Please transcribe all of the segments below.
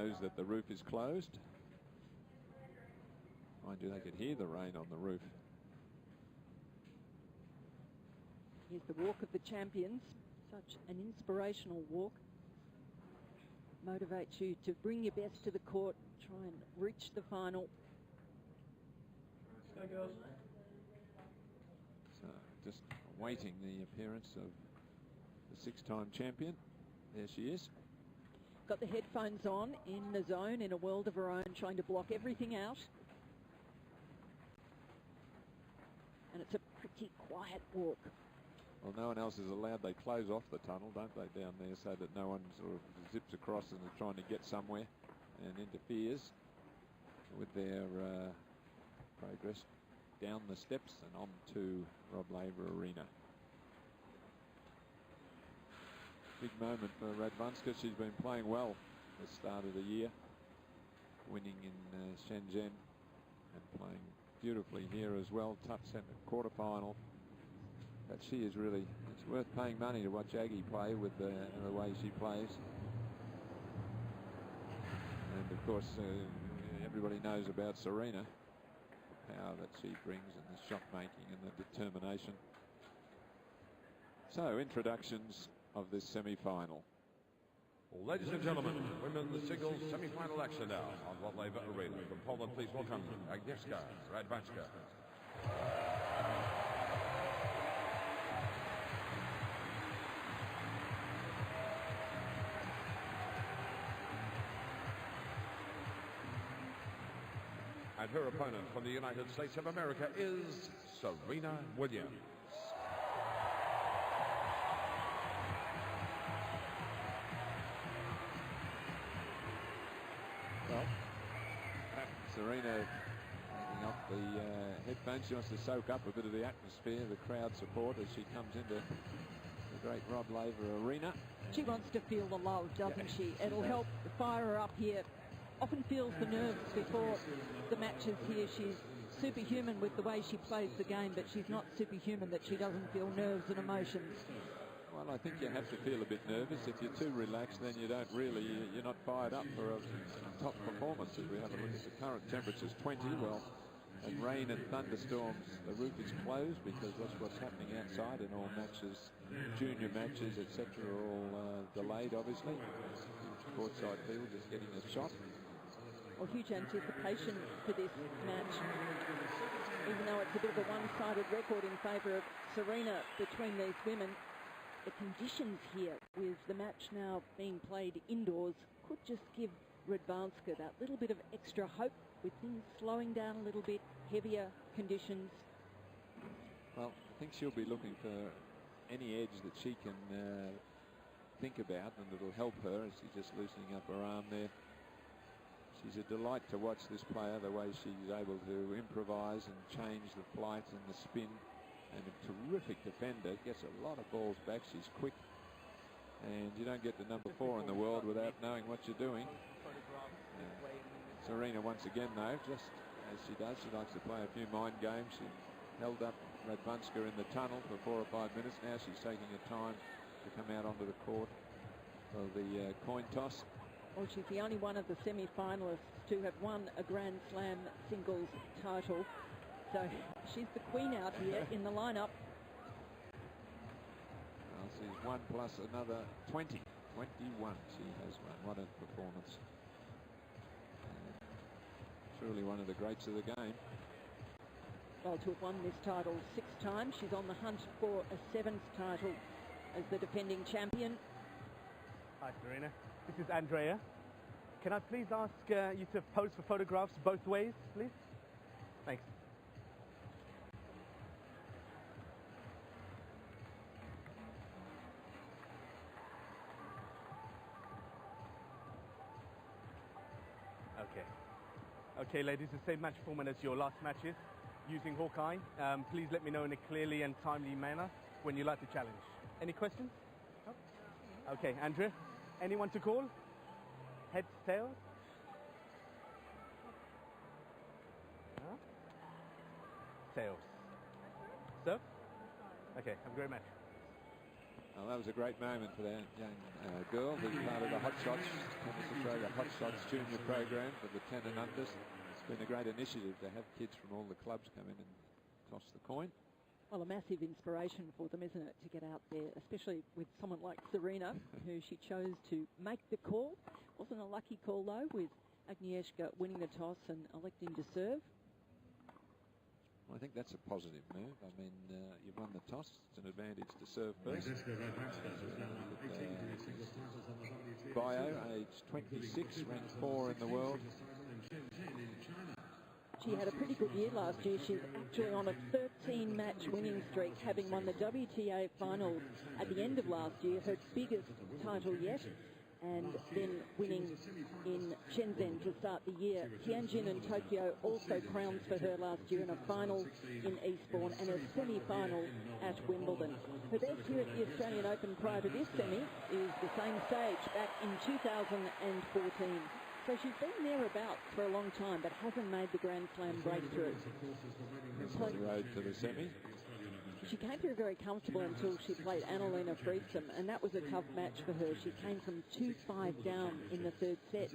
knows that the roof is closed. Mind you, they could hear the rain on the roof. Here's the walk of the champions. Such an inspirational walk. Motivates you to bring your best to the court, try and reach the final. Go, girls. So just awaiting the appearance of the 6-time champion. There she is. Got the headphones on, in the zone, in a world of her own, trying to block everything out. And it's a pretty quiet walk. Well, no one else is allowed. They close off the tunnel, don't they, down there, so that no one sort of zips across and is trying to get somewhere and interferes with their progress down the steps and on to Rob Laver Arena. Big moment for Radvánska. She's been playing well at the start of the year, winning in Shenzhen and playing beautifully here as well. Tough quarterfinal. But she is really, it's worth paying money to watch Aggie play with the way she plays. And of course, everybody knows about Serena, the power that she brings and the shot making and the determination. So, introductions of this semi-final. Ladies and gentlemen, women's singles semi-final action now on Rod Laver Arena. From Poland, please welcome Agnieszka Radwanska. And her opponent from the United States of America is Serena Williams. Well, Serena taking off the headphones. She wants to soak up a bit of the atmosphere, the crowd support as she comes into the great Rod Laver Arena. She wants to feel the love, doesn't she? It'll help fire her up here. Often feels the nerves before the matches here. She's superhuman with the way she plays the game, but she's not superhuman that she doesn't feel nerves and emotions. Well, I think you have to feel a bit nervous. If you're too relaxed, then you don't really, you're not fired up for a top performance. If we have a look at the current temperatures, 20. Well, and rain and thunderstorms, the roof is closed because that's what's happening outside in all matches, junior matches, etc. are all delayed, obviously. Courtside field just getting a shot. Well, huge anticipation for this match, even though it's a bit of a one-sided record in favour of Serena between these women. The conditions here, with the match now being played indoors, could just give Radvánska that little bit of extra hope with things slowing down a little bit, heavier conditions. Well, I think she'll be looking for any edge that she can think about, and it'll help her as she's just loosening up her arm there. She's a delight to watch this player, the way she's able to improvise and change the flight and the spin. And a terrific defender, gets a lot of balls back. She's quick, and you don't get to number 4 in the world without knowing what you're doing. Serena once again, though, just as she does, she likes to play a few mind games. She held up Radvánska in the tunnel for 4 or 5 minutes. Now she's taking her time to come out onto the court for the coin toss. Well, she's the only one of the semi-finalists to have won a Grand Slam singles title. So she's the queen out here in the lineup. Well, she's one plus another 20. 21 she has won. What a performance. Truly one of the greats of the game. Well, to have won this title 6 times, she's on the hunt for a 7th title as the defending champion. Hi, Serena. This is Andrea. Can I please ask you to pose for photographs both ways, please? Thanks. Okay, ladies, the same match format as your last matches, using Hawkeye. Please let me know in a clearly and timely manner when you like to challenge. Any questions? No? Okay, Andrea, anyone to call? Heads, tails? Huh? Tails. So? Okay, have a great match. Well, that was a great moment for that young girl who's part of the Hot Shots, Tennis Australia Hot Shots junior program for the 10 and unders. It's been a great initiative to have kids from all the clubs come in and toss the coin. Well, a massive inspiration for them, isn't it, to get out there, especially with someone like Serena, who she chose to make the call. Wasn't a lucky call, though, with Agnieszka winning the toss and electing to serve. Well, I think that's a positive move. I mean, you've won the toss. It's an advantage to serve first. Bio, age 26, ranked 4 in the world. She had a pretty good year last year. She's actually on a 13-match winning streak, having won the WTA finals at the end of last year, her biggest title yet, and then winning in Shenzhen to start the year. Tianjin and Tokyo also crowns for her last year in a final in Eastbourne and a semi-final at Wimbledon. Her best here at the Australian Open prior to this semi is the same stage back in 2014. So she's been thereabouts for a long time, but hasn't made the Grand Slam breakthrough. That's the road to the semi. She came through very comfortable until she played Annalena Friesen, and that was a tough match for her. She came from 2-5 down in the third set.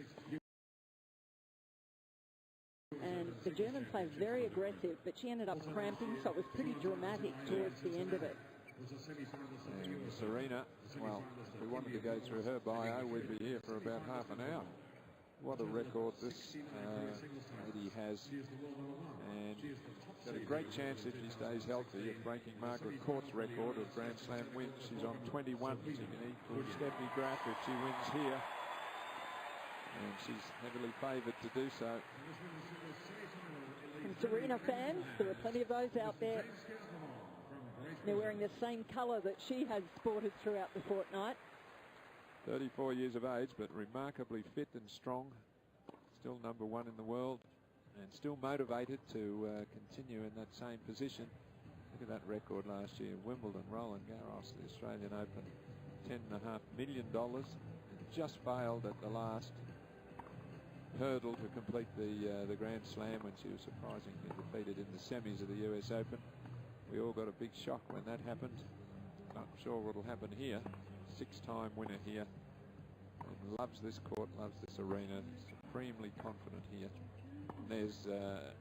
And the German played very aggressive, but she ended up cramping, so it was pretty dramatic towards the end of it. And Serena, well, if we wanted to go through her bio, we'd be here for about half an hour. What a record this lady has, and got a great chance if she stays healthy of breaking Margaret Court's record of Grand Slam wins. She's on 21. She can equal Stephanie Graf if she wins here, and she's heavily favoured to do so. And Serena fans, there are plenty of those out there. They're wearing the same colour that she has sported throughout the fortnight. 34 years of age, but remarkably fit and strong. Still number 1 in the world, and still motivated to continue in that same position. Look at that record last year: Wimbledon, Roland Garros, the Australian Open, $10.5 million, and just failed at the last hurdle to complete the Grand Slam when she was surprisingly defeated in the semis of the US Open. We all got a big shock when that happened. Not sure what'll happen here. 6-time winner here, and loves this court, loves this arena, supremely confident here. And there's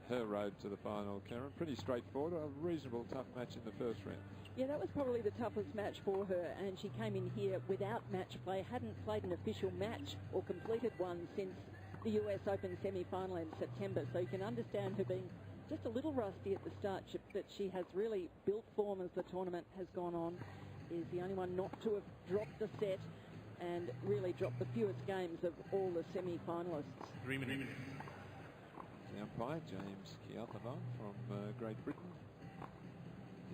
her road to the final, Karen. Pretty straightforward, a reasonable tough match in the first round. Yeah, that was probably the toughest match for her, and she came in here without match play, hadn't played an official match or completed one since the US Open semi-final in September, so you can understand her being just a little rusty at the start, but she has really built form as the tournament has gone on. Is the only one not to have dropped the set and really dropped the fewest games of all the semi-finalists. 3 minutes. The umpire, James Keothavon from Great Britain.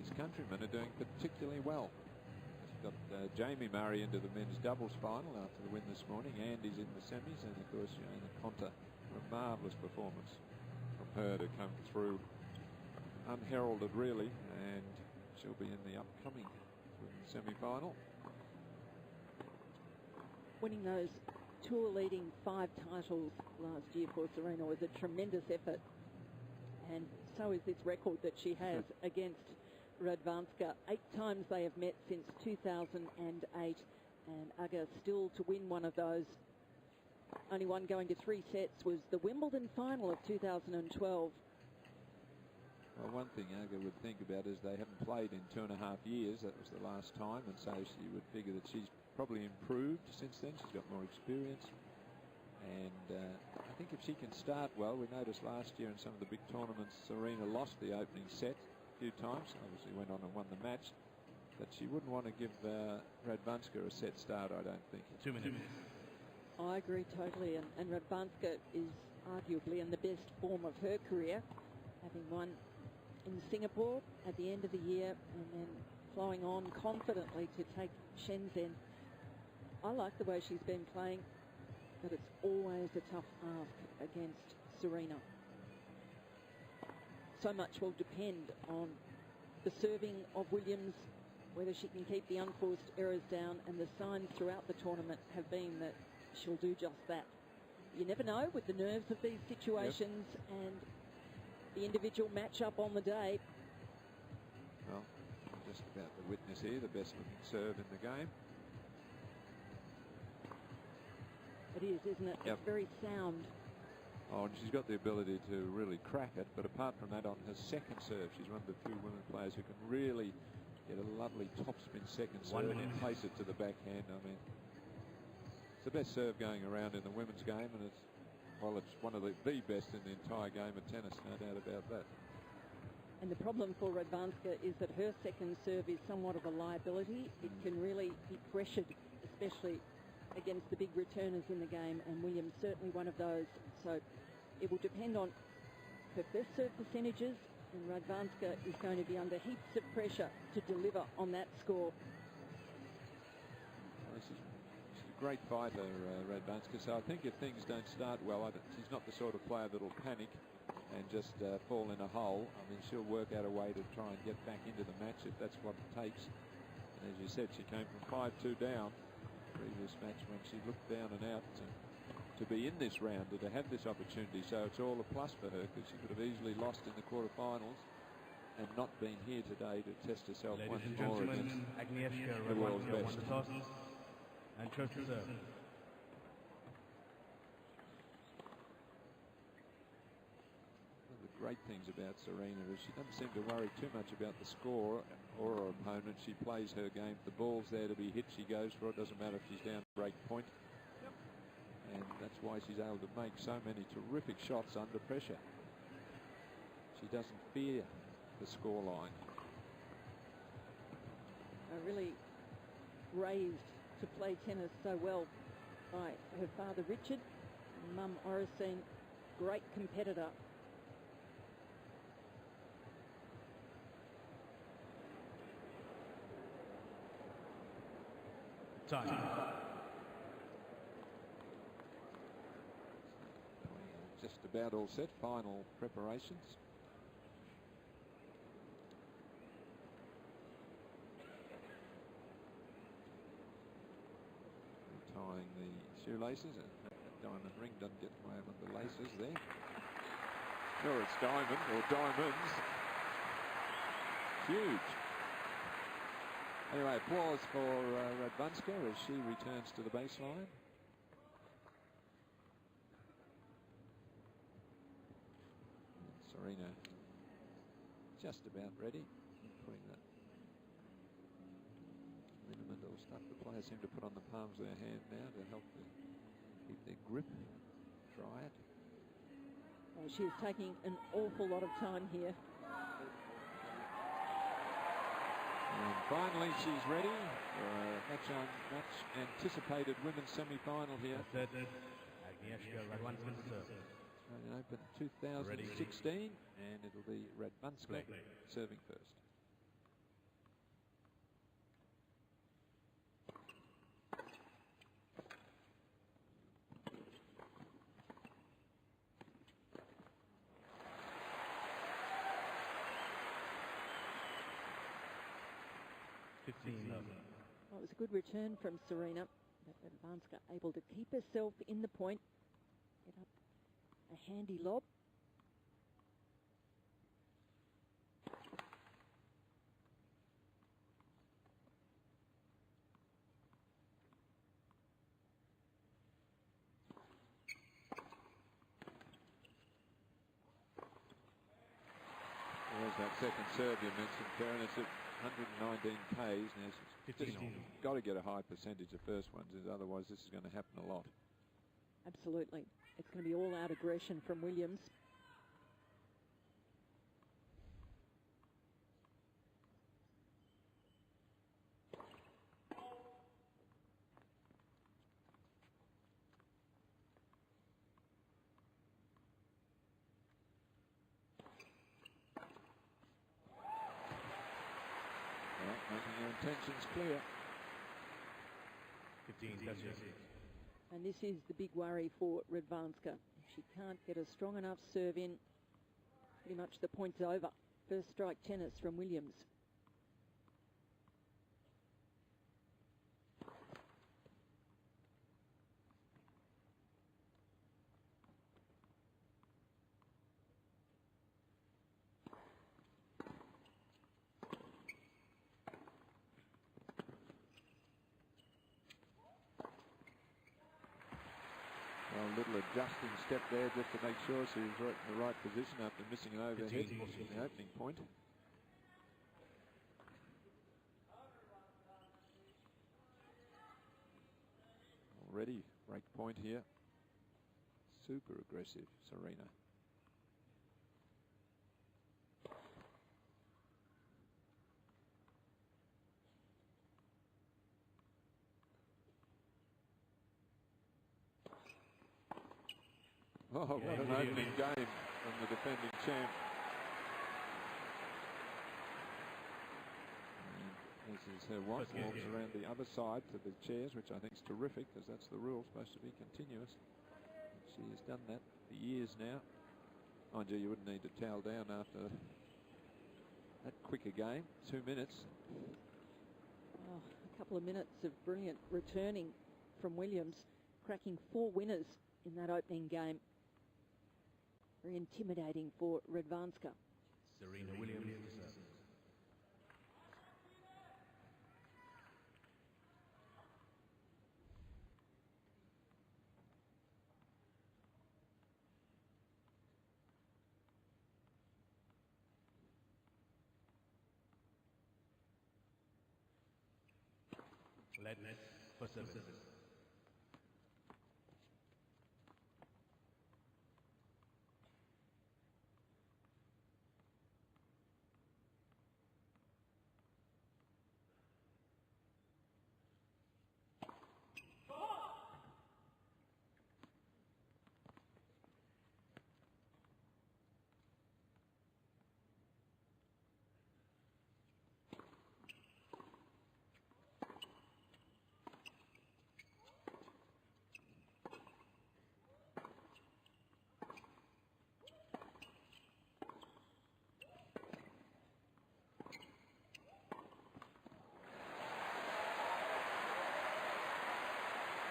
His countrymen are doing particularly well. He's got Jamie Murray into the men's doubles final after the win this morning. Andy's in the semis, and of course Joanna Konta. A marvellous performance from her to come through unheralded, really, and she'll be in the upcoming semi-final. Winning those tour leading 5 titles last year for Serena was a tremendous effort, and so is this record that she has against Radvanska. 8 times they have met since 2008, and Aga still to win one of those. Only one going to 3 sets was the Wimbledon final of 2012. Well, one thing Aga would think about is they haven't played in 2.5 years. That was the last time, and so she would figure that she's probably improved since then. She's got more experience, and I think if she can start well, we noticed last year in some of the big tournaments, Serena lost the opening set a few times. Obviously went on and won the match, but she wouldn't want to give Radvanska a set start, I don't think. 2 minutes. I agree totally, and Radvanska is arguably in the best form of her career, having won in Singapore at the end of the year and then flowing on confidently to take Shenzhen. I like the way she's been playing, but it's always a tough ask against Serena. So much will depend on the serving of Williams, whether she can keep the unforced errors down, and the signs throughout the tournament have been that she'll do just that. You never know with the nerves of these situations and the individual matchup on the day. Well, just about the witness here, the best looking serve in the game. It is, isn't it? Yep. It's very sound. Oh, and she's got the ability to really crack it, but apart from that, on her second serve, she's one of the few women players who can really get a lovely topspin second serve and place it to the backhand. I mean, it's the best serve going around in the women's game, and it's, well, it's one of the best in the entire game of tennis, no doubt about that. And the problem for Radvanska is that her second serve is somewhat of a liability. It can really be pressured, especially against the big returners in the game, and Williams certainly one of those. So it will depend on her best serve percentages, and Radvanska is going to be under heaps of pressure to deliver on that score. Well, she's a great fighter, Radvanska, so I think if things don't start well, she's not the sort of player that'll panic and just fall in a hole. I mean, she'll work out a way to try and get back into the match if that's what it takes. And as you said, she came from 5-2 down previous match when she looked down and out to be in this round, to have this opportunity. So it's all a plus for her, because she could have easily lost in the quarterfinals and not been here today to test herself once more against the world's best. And chose to serve. One of the great things about Serena is she doesn't seem to worry too much about the score or her opponent. She plays her game. If the ball's there to be hit, she goes for it. Doesn't matter if she's down break point. And that's why she's able to make so many terrific shots under pressure. She doesn't fear the scoreline. Really raised to play tennis so well by her father Richard, and mum Oracene, great competitor. Time. Just about all set. Final preparations. Tying the shoelaces. That diamond ring doesn't get away with the laces there. Sure, it's diamond or diamonds. Huge. Anyway, applause for Radvanska as she returns to the baseline. Serena just about ready. Putting that minimal stuff the players seem to put on the palms of their hand now to help keep their grip. Try it. Well, she is taking an awful lot of time here. And finally, she's ready for a much anticipated women's semi-final here. Agnieszka Radwanska to serve. Australian Open 2016, and it'll be Radvanska serving first. Well, it was a good return from Serena. Radvanska able to keep herself in the point, get up a handy lob. There's that second serve you mentioned, Karen. It's at 119 Ks. Now she's got to get a high percentage of first ones, otherwise this is going to happen a lot. Absolutely. It's going to be all-out aggression from Williams. Making her intentions clear. 15 touches. And this is the big worry for Radvanska. If she can't get a strong enough serve in, pretty much the point's over. First strike tennis from Williams. adjusting step there just to make sure she was right in the right position after missing an overhead in the opening point. Already break point here. Super aggressive, Serena. Oh, what an opening game from the defending champ. And this is her wife, walks around the other side to the chairs, which I think is terrific, because that's the rule, supposed to be continuous. And she has done that for years now. Mind you, you wouldn't need to towel down after that quicker game. 2 minutes. Oh, a couple of minutes of brilliant returning from Uильямс, cracking 4 winners in that opening game. Very intimidating for Radvánska. Serena Uильямс. Let for service.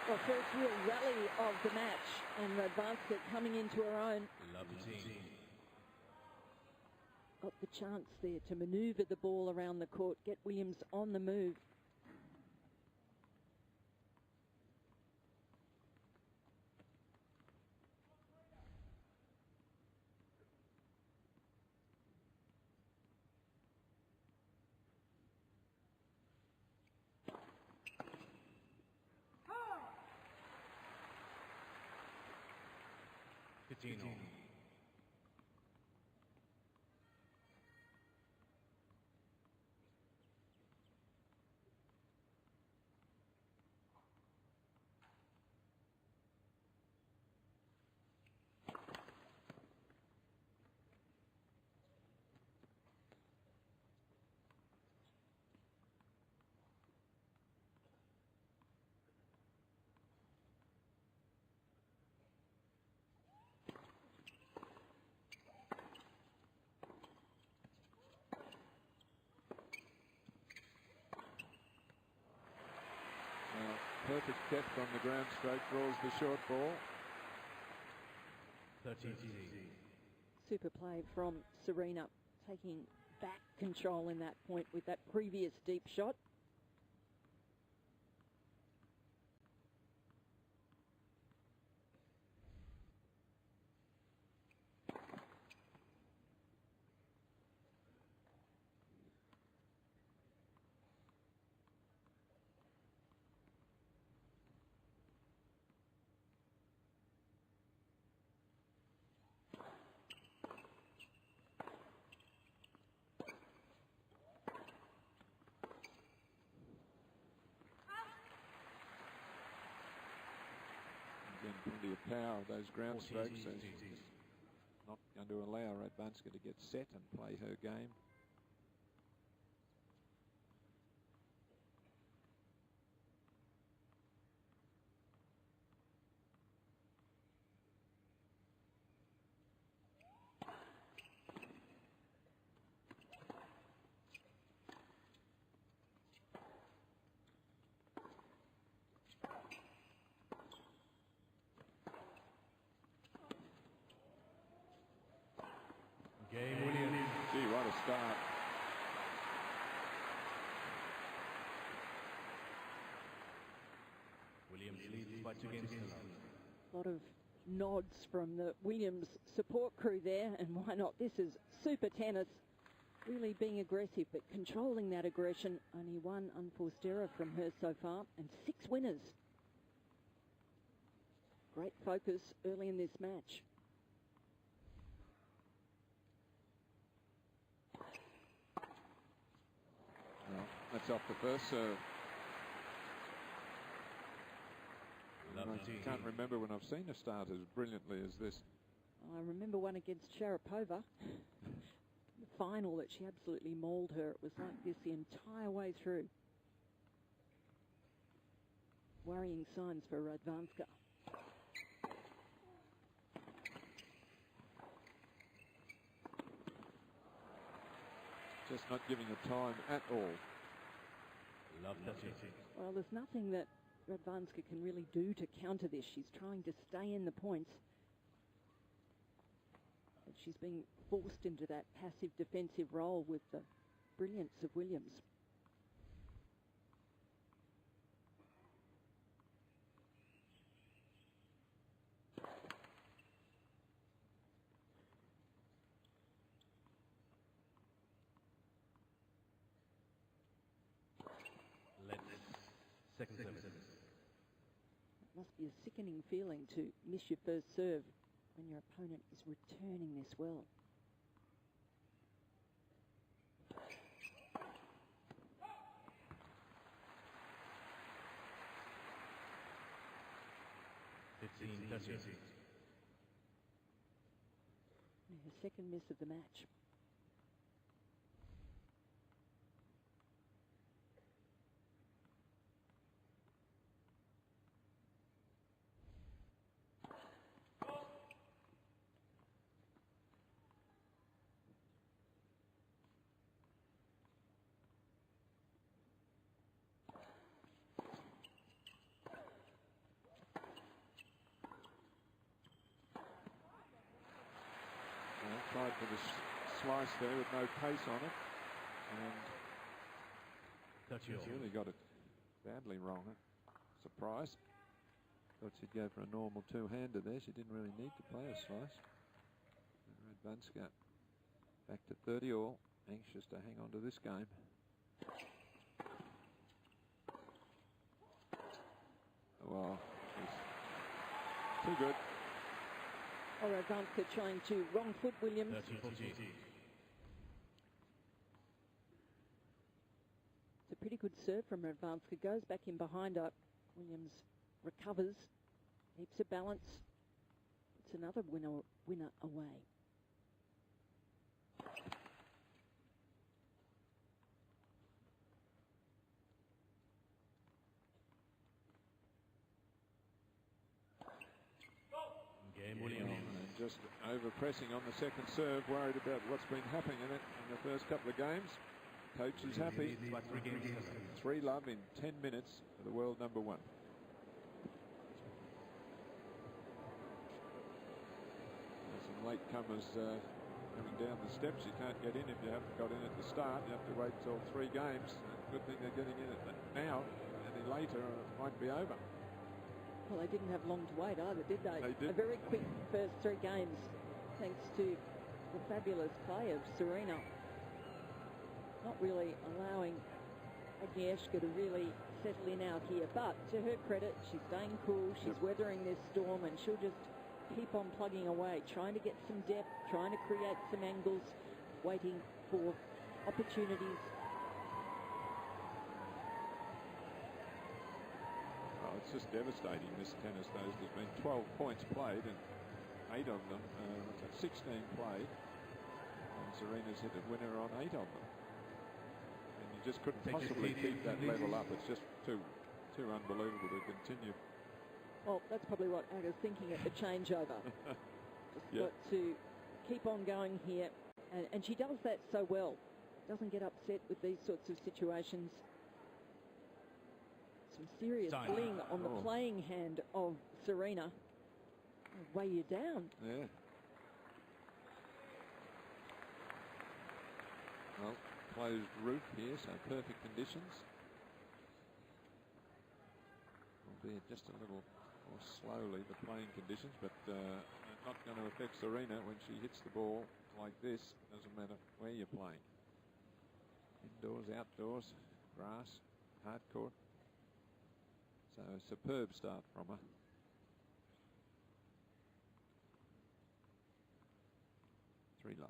Well, first real rally of the match, and Radvánska coming into her own. Got the chance there to manoeuvre the ball around the court, get Uильямс on the move. Pitino. Perfect catch on the ground stroke, draws the short ball. 13. Super play from Serena, taking back control in that point with that previous deep shot. Plenty of power of those ground strokes. So she's not going to allow Radvánska to get set and play her game. Game Uильямс. Gee, what a start. Uильямс leads by 2 games to none. A lot of nods from the Williams support crew there, and why not? This is super tennis, really being aggressive, but controlling that aggression. Only one unforced error from her so far, and 6 winners. Great focus early in this match. Well, that's off the first serve. I can't remember when I've seen her start as brilliantly as this. I remember one against Sharapova. The final that she absolutely mauled her. It was like this the entire way through. Worrying signs for Radvanska. Just not giving her time at all. Well, there's nothing that Radvanska can really do to counter this. She's trying to stay in the points. But she's being forced into that passive defensive role with the brilliance of Williams. Second service. It must be a sickening feeling to miss your first serve when your opponent is returning this well. Her second miss of the match. Tried for the slice there with no pace on it, and she's really got it badly wrong. Surprise. Thought she'd go for a normal two-hander there. She didn't really need to play a slice. Radvanska back to 30 all, anxious to hang on to this game. Well, too good. Oh, Radvanska trying to wrong foot Williams. It's a pretty good serve from Radvanska. Goes back in behind her. Williams recovers, keeps her balance. It's another winner away. Just over-pressing on the second serve, worried about what's been happening in it in the first couple of games. Coach is happy. 3-love in 10 minutes for the world number 1. There's some latecomers coming down the steps. You can't get in if you haven't got in at the start. You have to wait till 3 games. Good thing they're getting in it now. Any later, it might be over. Well, they didn't have long to wait either, did they? They did. A very quick first 3 games, thanks to the fabulous play of Serena. Not really allowing Agnieszka to really settle in out here. But to her credit, she's staying cool, she's weathering this storm, and she'll just keep on plugging away, trying to get some depth, trying to create some angles, waiting for opportunities. It's just devastating, this tennis, though. There's been 12 points played and 8 of them, 16 played, and Serena's hit a winner on 8 of them. And you just couldn't possibly keep that level up. It's just too unbelievable to continue. Well, that's probably what Aga's thinking at the changeover. Just got to keep on going here, and she does that so well. Doesn't get upset with these sorts of situations. Some serious bling on the playing hand of Serena. Weigh you down. Yeah. Well, closed roof here, so perfect conditions. Albeit just a little more slowly, the playing conditions, but not going to affect Serena when she hits the ball like this. Doesn't matter where you're playing. Indoors, outdoors, grass, hard court. So a superb start from her. Three love.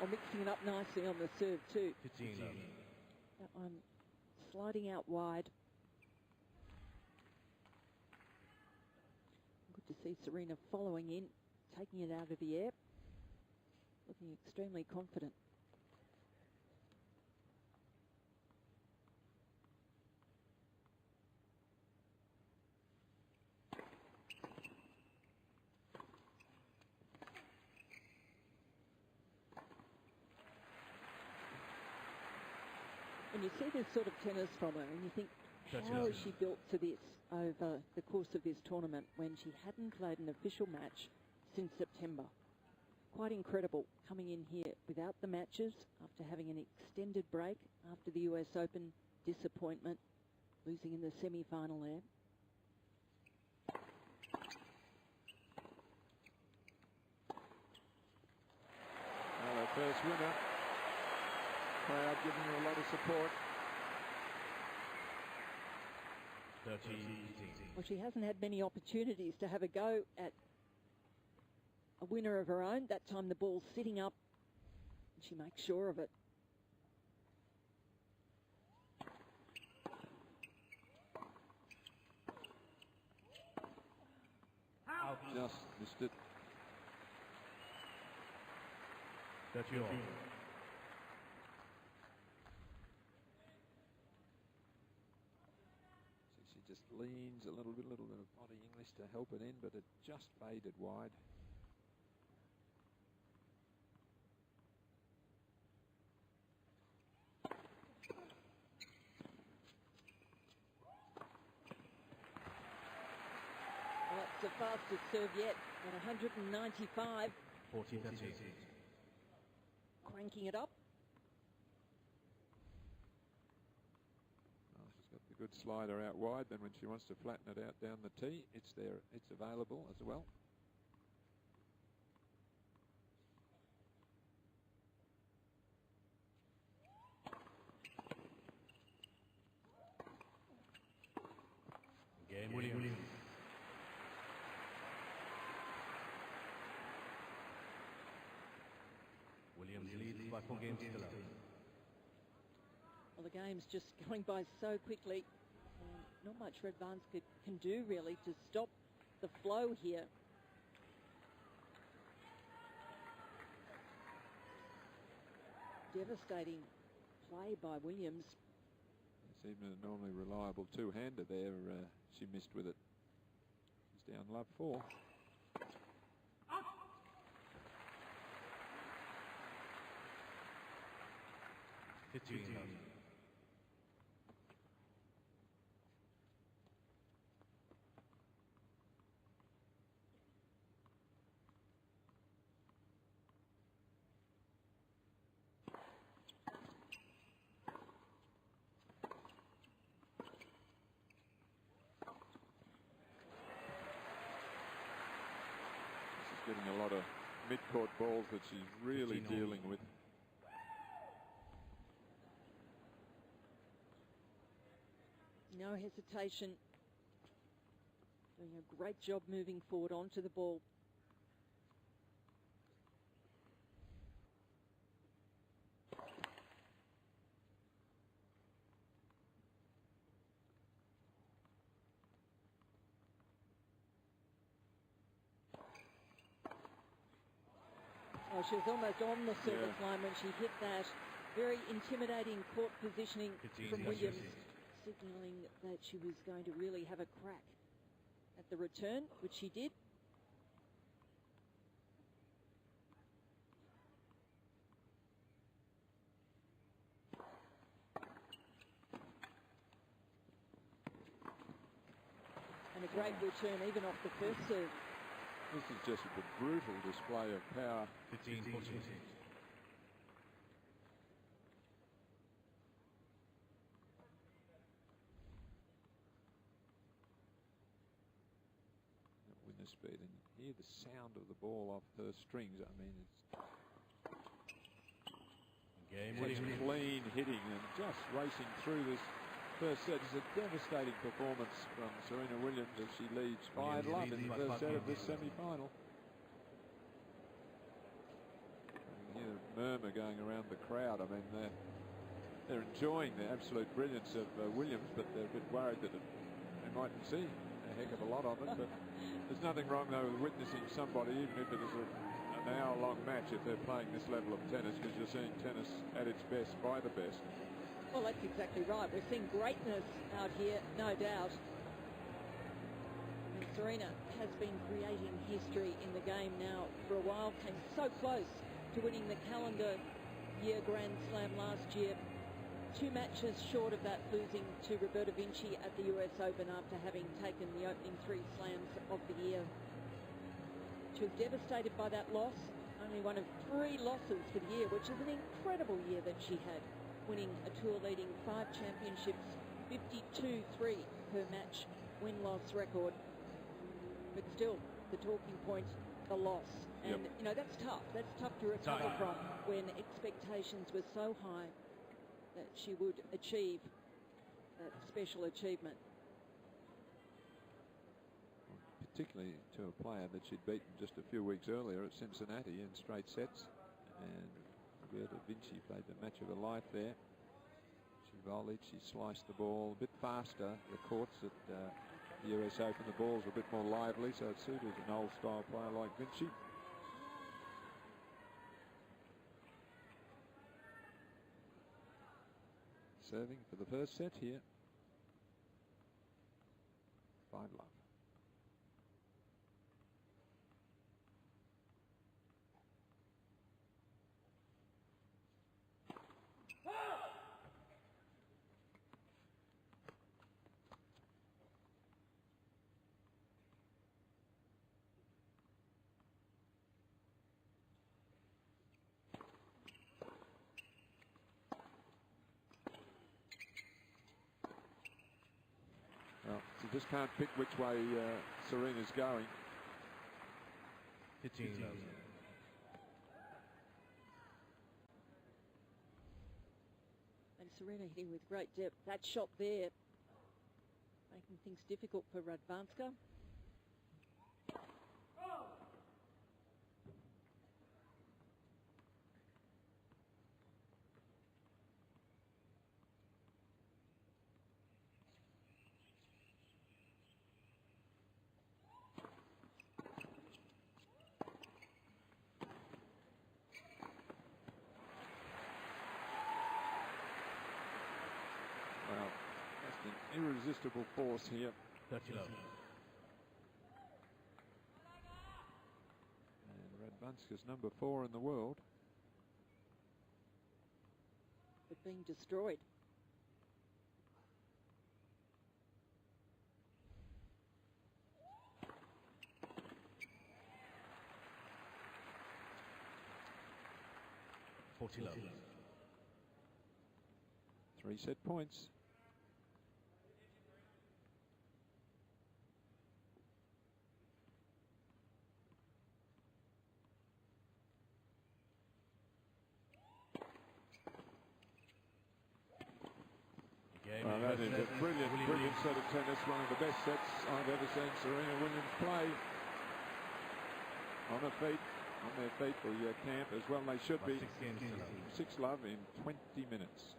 Oh, mixing it up nicely on the serve too. 15 love. That one sliding out wide. Good to see Serena following in, taking it out of the air, looking extremely confident. When you see this sort of tennis from her and you think, how has she built to this over the course of this tournament when she hadn't played an official match since September? Quite incredible coming in here without the matches after having an extended break after the US Open disappointment, losing in the semi-final there. Well, her first winner. Crowd giving her a lot of support. 13. Well, she hasn't had many opportunities to have a go at a winner of her own. That time the ball's sitting up and she makes sure of it. Just missed it. That's yours. She just leans a little bit of body English to help it in, but it just faded wide. Well, that's the fastest serve yet at 195. 14. Cranking it up. Well, she's got the good slider out wide. Then when she wants to flatten it out down the tee, it's there. It's available as well. Game Williams. Williams leads by 4 games to love. Well, the game's just going by so quickly. Not much Radvánska can do really to stop the flow here. Devastating play by Williams. It's even a normally reliable two-hander there. She missed with it. She's down love 4. She's getting a lot of mid-court balls that she's really dealing with. No hesitation. Doing a great job moving forward onto the ball. Oh, she was almost on the service line when she hit that. Very intimidating court positioning from Williams, signalling that she was going to really have a crack at the return, which she did. And a great return even off the first serve. This is just a brutal display of power. 15-14. Winner speed, and you hear the sound of the ball off her strings. I mean, it's clean hitting and just racing through this first set. It's a devastating performance from Serena Williams as she leads 5-love in the first set of this semi-final. You hear a murmur going around the crowd. I mean, they're enjoying the absolute brilliance of Williams, but they're a bit worried that they mightn't see a heck of a lot of it. But there's nothing wrong, though, with witnessing somebody, even if it is an hour-long match, if they're playing this level of tennis, because you're seeing tennis at its best by the best. Well, that's exactly right. We're seeing greatness out here, no doubt. And Serena has been creating history in the game now for a while. Came so close to winning the calendar year Grand Slam last year. 2 matches short of that, losing to Roberta Vinci at the US Open after having taken the opening 3 slams of the year. She was devastated by that loss. Only one of 3 losses for the year, which is an incredible year that she had, winning a tour-leading 5 championships, 52-3 her match win-loss record. But still, the talking point, the loss. And, you know, that's tough. That's tough to recover from when expectations were so high that she would achieve that special achievement. Particularly to a player that she'd beaten just a few weeks earlier at Cincinnati in straight sets. And Roberta Vinci played the match of her life there. She volleyed, she sliced the ball a bit faster. The courts at the US Open, the balls were a bit more lively, so it suited an old-style player like Vinci. Serving for the first set here. 5-love. Well, you just can't pick which way Serena's going. 15. And Serena hitting with great depth. That shot there, making things difficult for Radvanska. Well, that's an irresistible force here. 30 love. And Radvanska's number 4 in the world. But being destroyed. Love. 3 set points. Well, that is a brilliant set of tennis. One of the best sets I've ever seen Serena Williams play. On her feet, on their feet, the camp as well. They should be. 6-love in 20 minutes.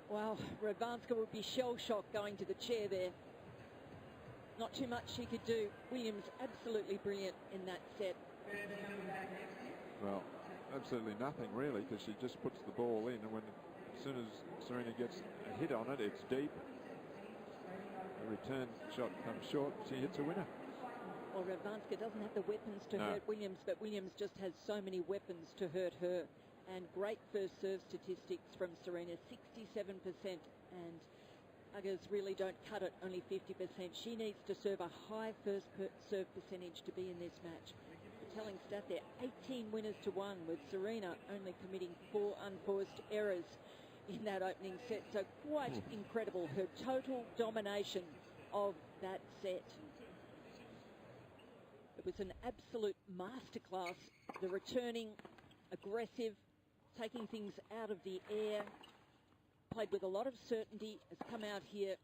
Well, Radvanska would be shell-shocked going to the chair there. Not too much she could do. Williams absolutely brilliant in that set. Well, absolutely nothing really, because she just puts the ball in, and as soon as Serena gets a hit on it, it's deep. The return shot comes short. She hits a winner. Well, Radvanska doesn't have the weapons to hurt Williams, but Williams just has so many weapons to hurt her. And great first serve statistics from Serena, 67%, and Uggers really don't cut it, only 50%. She needs to serve a high first serve percentage to be in this match. The telling stat there, 18 winners to 1, with Serena only committing 4 unforced errors in that opening set. So quite incredible, her total domination of that set. It was an absolute masterclass. The returning, aggressive, taking things out of the air, played with a lot of certainty, has come out here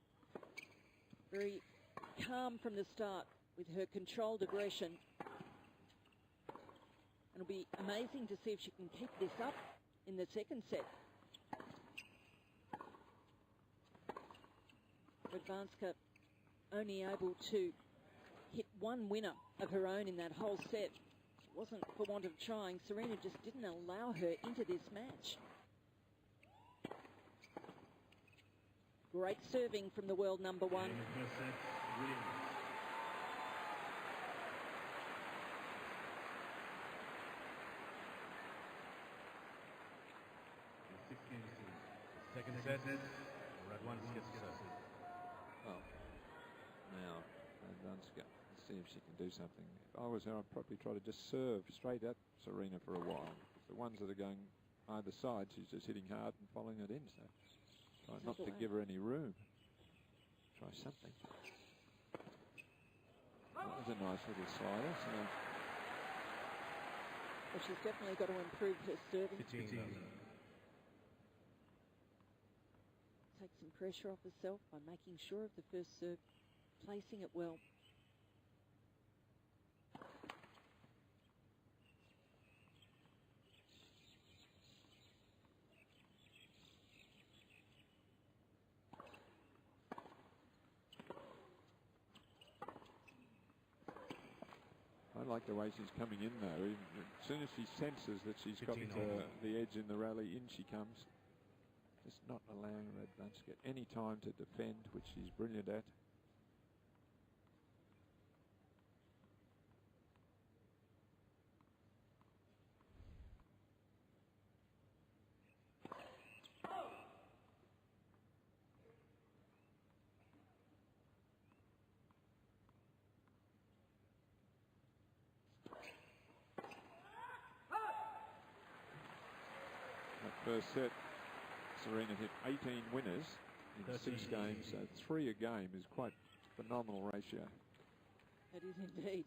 very calm from the start with her controlled aggression. It'll be amazing to see if she can keep this up in the second set. Radvánska only able to hit one winner of her own in that whole set. It wasn't for want of trying. Serena just didn't allow her into this match. Great serving from the world number 1. Second set, Radvánska gets the serve. Well, now Radvánska, let's see if she can do something. If I was her, I'd probably try to just serve straight at Serena for a while. The ones that are going either side, she's just hitting hard and following it in. So try not to give her any room. Try something. That was a nice little slider. So Well, she's definitely got to improve her serving. Take some pressure off herself by making sure of the first serve, placing it well. I like the way she's coming in though. As soon as she senses that she's got the edge in the rally, in she comes. Just not allowing Radvánska any time to defend, which she's brilliant at. That first set, Serena hit 18 winners in 6 games, so 3 a game is quite a phenomenal ratio. It is indeed.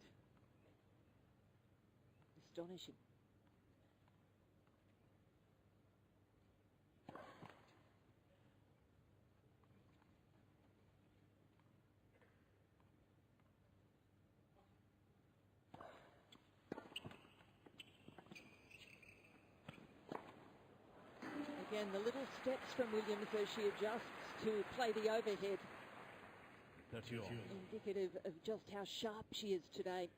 Astonishing. Again, the little steps from Uильямс as she adjusts to play the overhead. Indicative of just how sharp she is today.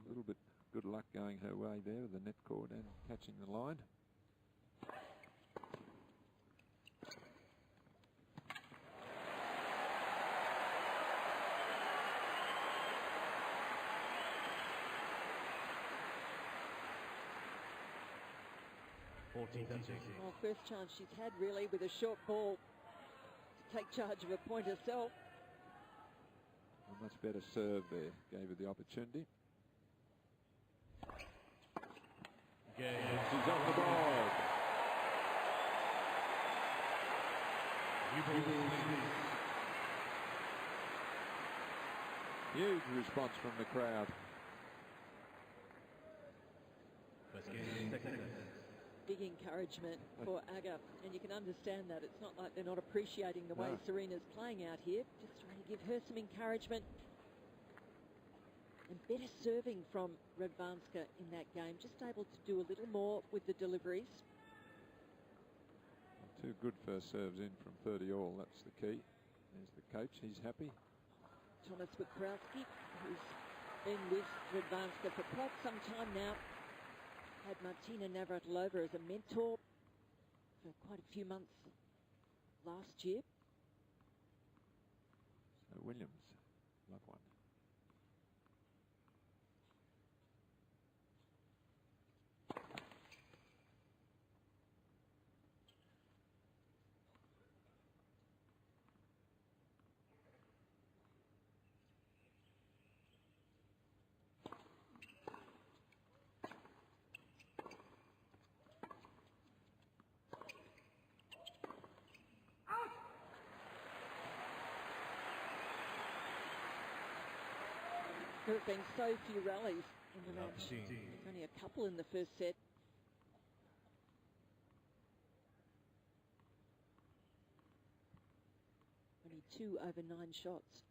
A little bit good luck going her way there with the net cord and catching the line. Well, first chance she's had really with a short ball to take charge of a point herself. A much better serve there, gave her the opportunity. She's on the board. Huge response from the crowd. Big encouragement for Agha, and you can understand that. It's not like they're not appreciating the way Serena's playing out here. Just trying to give her some encouragement. And better serving from Radvánska in that game. Just able to do a little more with the deliveries. 2 good first serves in from 30 all. That's the key. There's the coach. He's happy. Thomas Witkowski, who's been with Radvánska for quite some time now. Had Martina Navratilova as a mentor for quite a few months last year. So Uильямс, love one. There have been so few rallies in the match. Only a couple in the first set. Only 2 over 9 shots.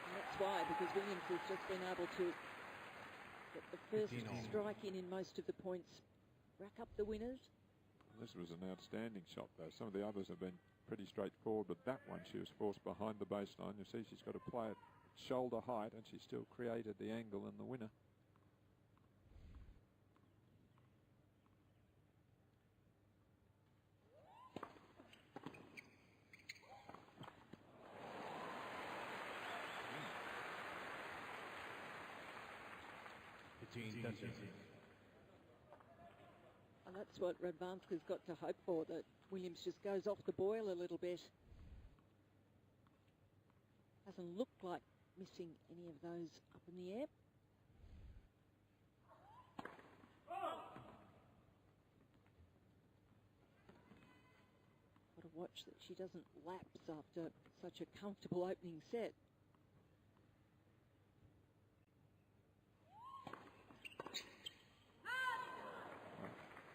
And that's why, because Williams has just been able to get the first strike in most of the points, rack up the winners. This was an outstanding shot, though. Some of the others have been pretty straightforward, but that one she was forced behind the baseline. You see she's got to play it shoulder height, and she still created the angle and the winner. And that's what Radvanska's got to hope for, that Williams just goes off the boil a little bit. Hasn't looked like missing any of those up in the air. Got to watch that she doesn't lapse after such a comfortable opening set.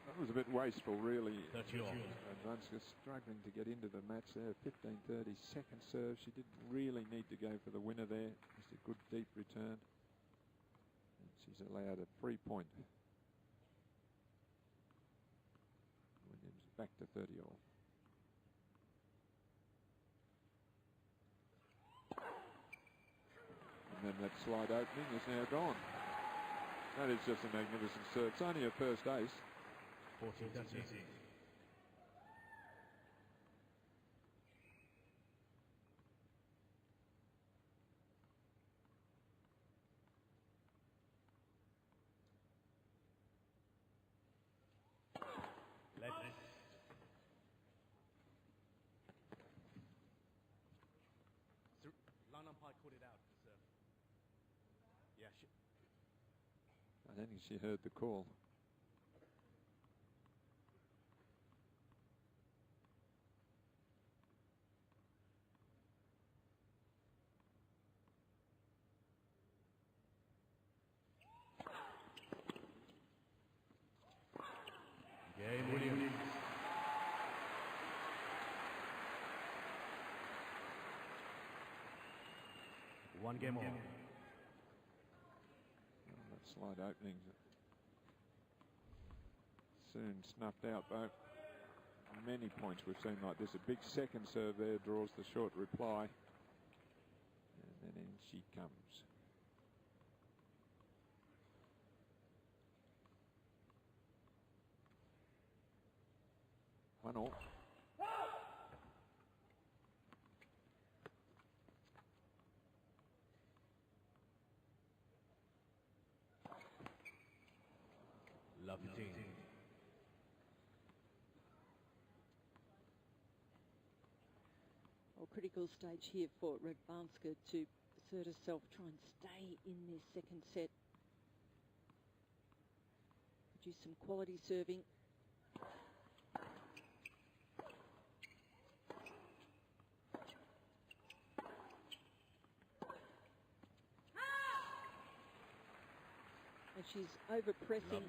That was a bit wasteful, really. Radvanska struggling to get into the match there. 15-30, second serve. She didn't really need to go for the winner there. Just a good deep return. And she's allowed a 3-point. Williams back to 30-all. And then that slide opening is now gone. That is just a magnificent serve. It's only her first ace. 14-30. Line umpire called it out. Yeah, I don't think she heard the call. Game Williams. One game on. That slide opening soon snuffed out, though. Many points we've seen like this. A big second serve there draws the short reply. And then in she comes. 1-all. Lovely team. Well, critical stage here for Radvanska to assert herself, try and stay in this second set. Produce some quality serving. And she's over-pressing,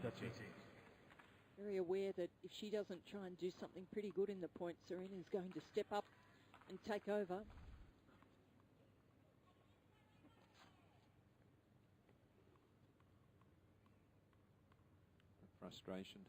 very aware that if she doesn't try and do something pretty good in the point, Serena's going to step up and take over. Frustration.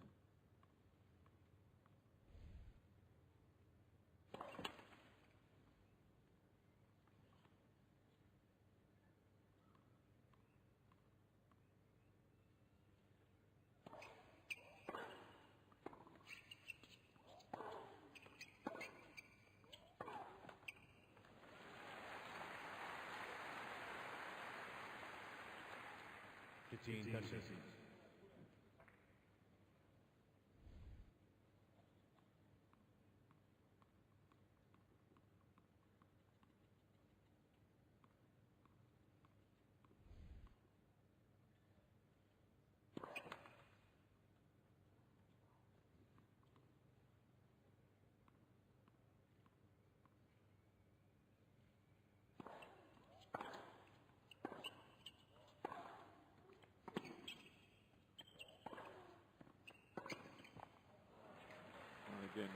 Again,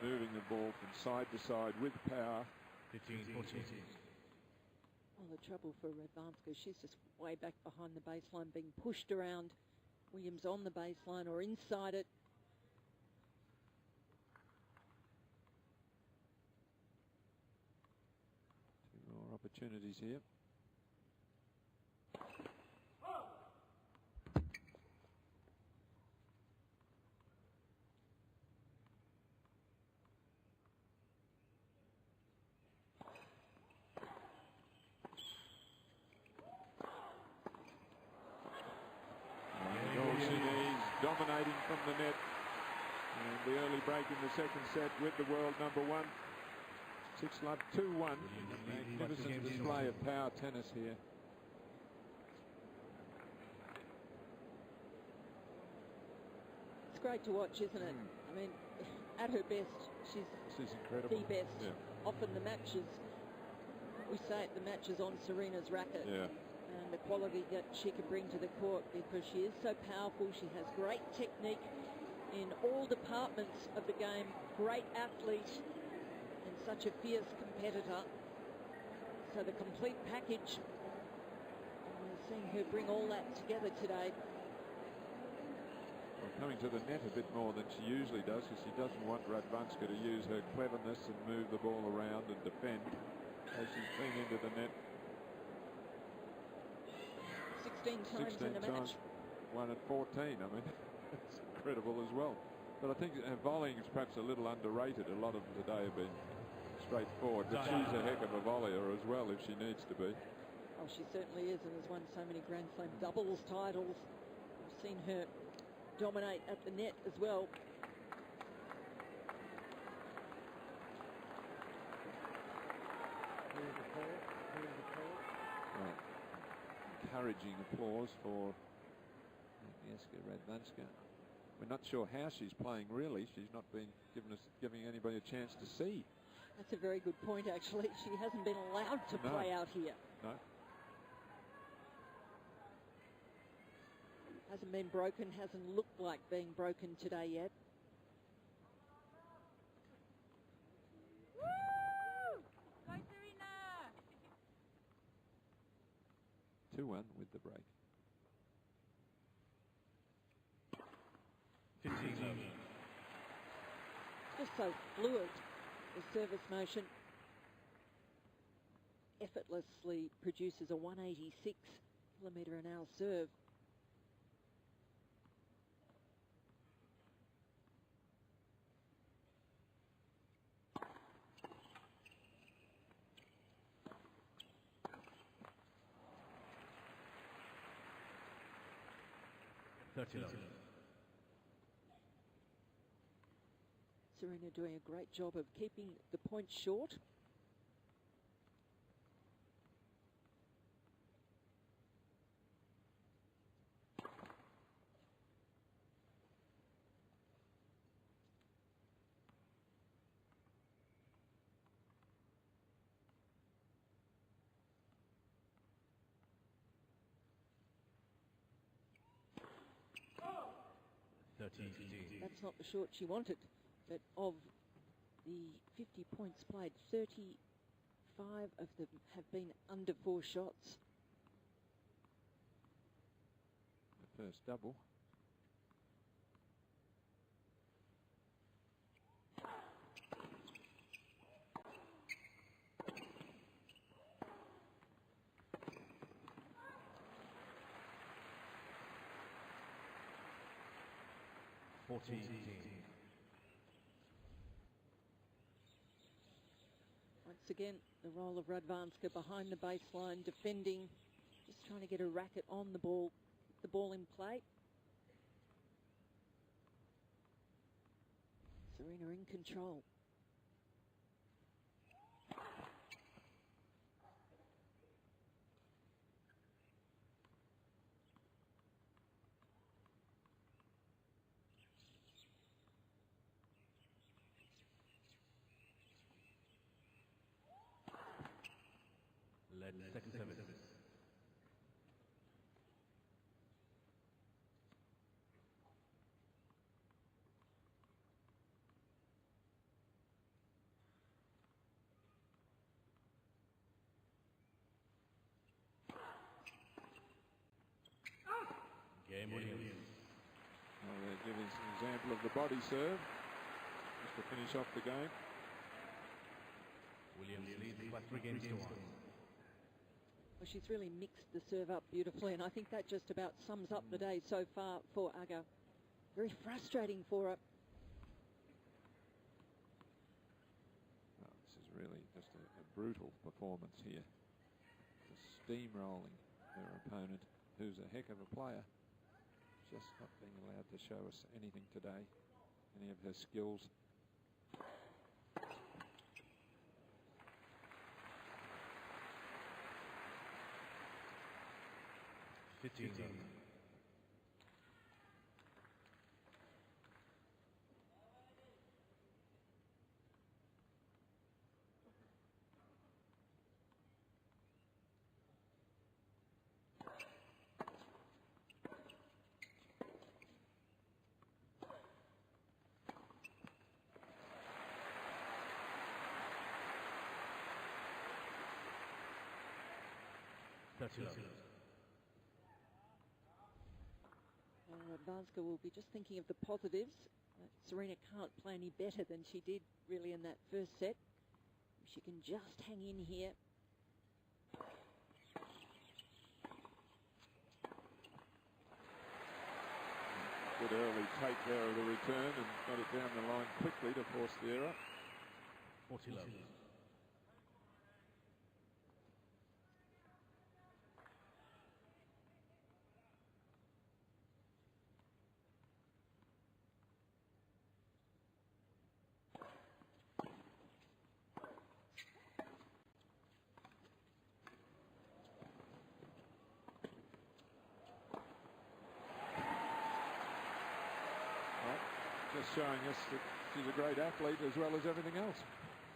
moving the ball from side to side with power. 15-14. Well, the trouble for Radvánska, she's just way back behind the baseline, being pushed around. Uильямс on the baseline or inside it. Two more opportunities here. Dominating from the net, and the early break in the second set with the world number one. 6-love, 2-1. Magnificent display of power tennis here. It's great to watch, isn't it? I mean, at her best, she's incredible. the best. Yeah. Often the matches, we say it, the matches on Serena's racket. Yeah. And the quality that she can bring to the court, because she is so powerful. She has great technique in all departments of the game, great athlete and such a fierce competitor. So the complete package, and we're seeing her bring all that together today. Well, coming to the net a bit more than she usually does, because she doesn't want Radvánska to use her cleverness and move the ball around and defend as she's been into the net. 16 times in the match. Won at 14. I mean, it's incredible as well. But I think her volleying is perhaps a little underrated. A lot of them today have been straightforward. But she's a heck of a volleyer as well if she needs to be. Oh, she certainly is, and has won so many Grand Slam doubles titles. We've seen her dominate at the net as well. Encouraging applause for Agnieszka Radvánska. We're not sure how she's playing really. She's not been giving anybody a chance to see. That's a very good point, actually. She hasn't been allowed to play out here. No. Hasn't been broken, hasn't looked like being broken today yet. 2-1 with the break. 15 love. Just so fluid, the service motion. Effortlessly produces a 186 km/h serve. Serena doing a great job of keeping the points short. That's not the short she wanted, but of the 50 points played, 35 of them have been under 4 shots. The first double. Once again, the role of Radvánska behind the baseline, defending, just trying to get a racket on the ball in play. Serena in control. Second service. Game Williams. Well, they're giving us an example of the body serve just to finish off the game. Williams leads by 3 games to 1. Well, she's really mixed the serve up beautifully, and I think that just about sums up the day so far for Aga. Very frustrating for her. Well, this is really just a brutal performance here. Just steamrolling her opponent, who's a heck of a player. Just not being allowed to show us anything today, any of her skills. Radvánska will be just thinking of the positives. Serena can't play any better than she did really in that first set. She can just hang in here. Good early take there of the return and got it down the line quickly to force the error. 40 love. Just showing us that she's a great athlete as well as everything else.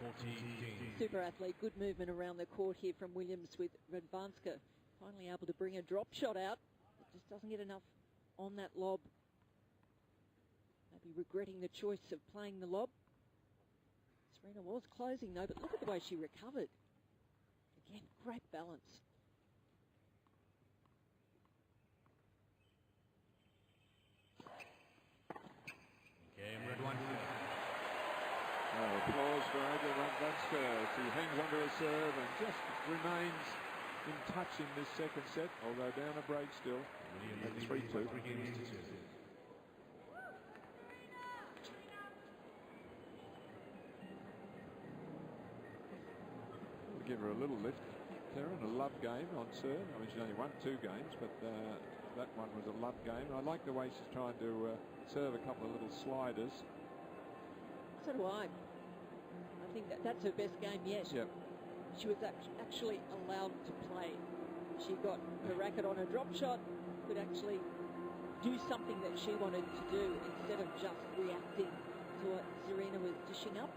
14. Super athlete, good movement around the court here from Williams with Radvánska. Finally able to bring a drop shot out. It just doesn't get enough on that lob. Maybe regretting the choice of playing the lob. Serena was closing though, but look at the way she recovered. Again, great balance. Game Radvánska. Applause for Radvánska. She hangs onto her serve and just remains in touch in this second set, although down a break still. At 3-2. We'll give her a little lift. Karen, a love game on serve. I mean, she's only won 2 games, but that one was a love game. I like the way she's trying to serve a couple of little sliders. So do I. I think that's her best game yet. Yep. She was actually allowed to play. She got her racket on a drop shot, could actually do something that she wanted to do instead of just reacting to what Serena was dishing up.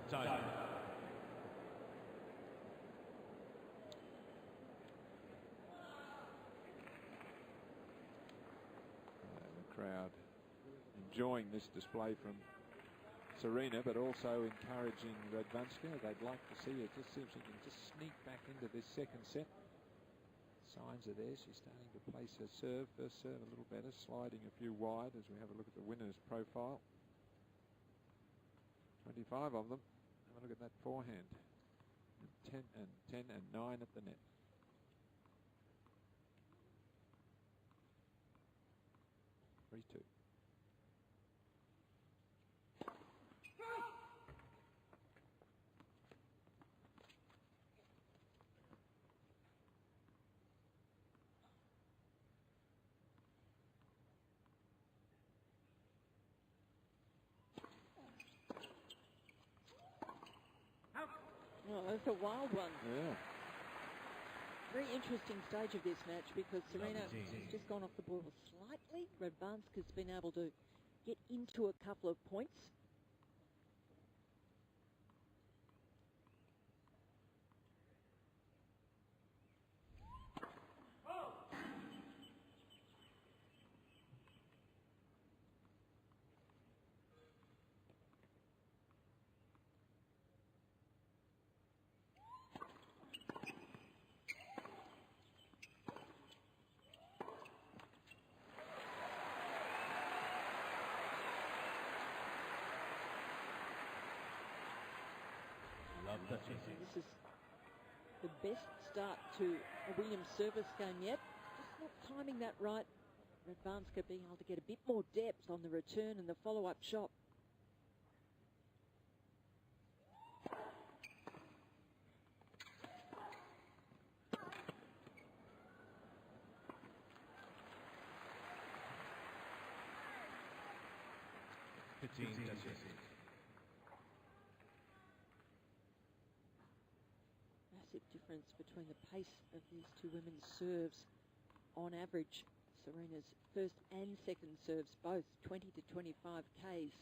Time. The crowd enjoying this display from Serena, but also encouraging Radvánska. They'd like to see her. It just seems she can just sneak back into this second set. Signs are there. She's starting to place her serve. First serve a little better, sliding a few wide as we have a look at the winner's profile. 25 of them. Have a look at that forehand. 10 and 9 at the net. Three-two. Oh, that's a wild one. Yeah. Very interesting stage of this match because Serena has just gone off the board slightly. Radvánska's been able to get into a couple of points. Love 30. This is the best start to a Williams service game yet. Just not timing that right. Radvánska being able to get a bit more depth on the return and the follow-up shot. Massive difference between the pace of these two women's serves. On average, Serena's first and second serves both 20 to 25 Ks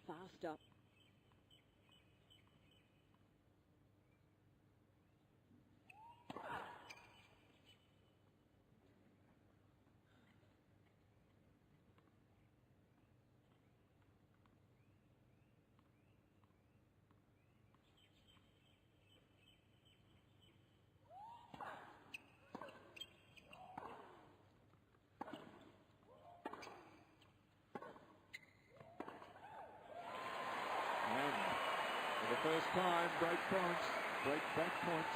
faster. For the first time, break points, break back points.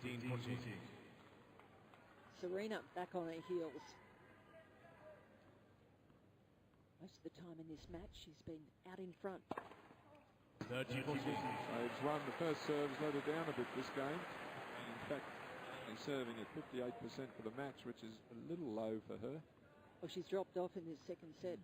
15-14. Serena back on her heels. Most of the time in this match, she's been out in front. 30-14. Stage one, the first serves let her down a bit this game. In fact, she's serving at 58% for the match, which is a little low for her. Well, she's dropped off in this second set.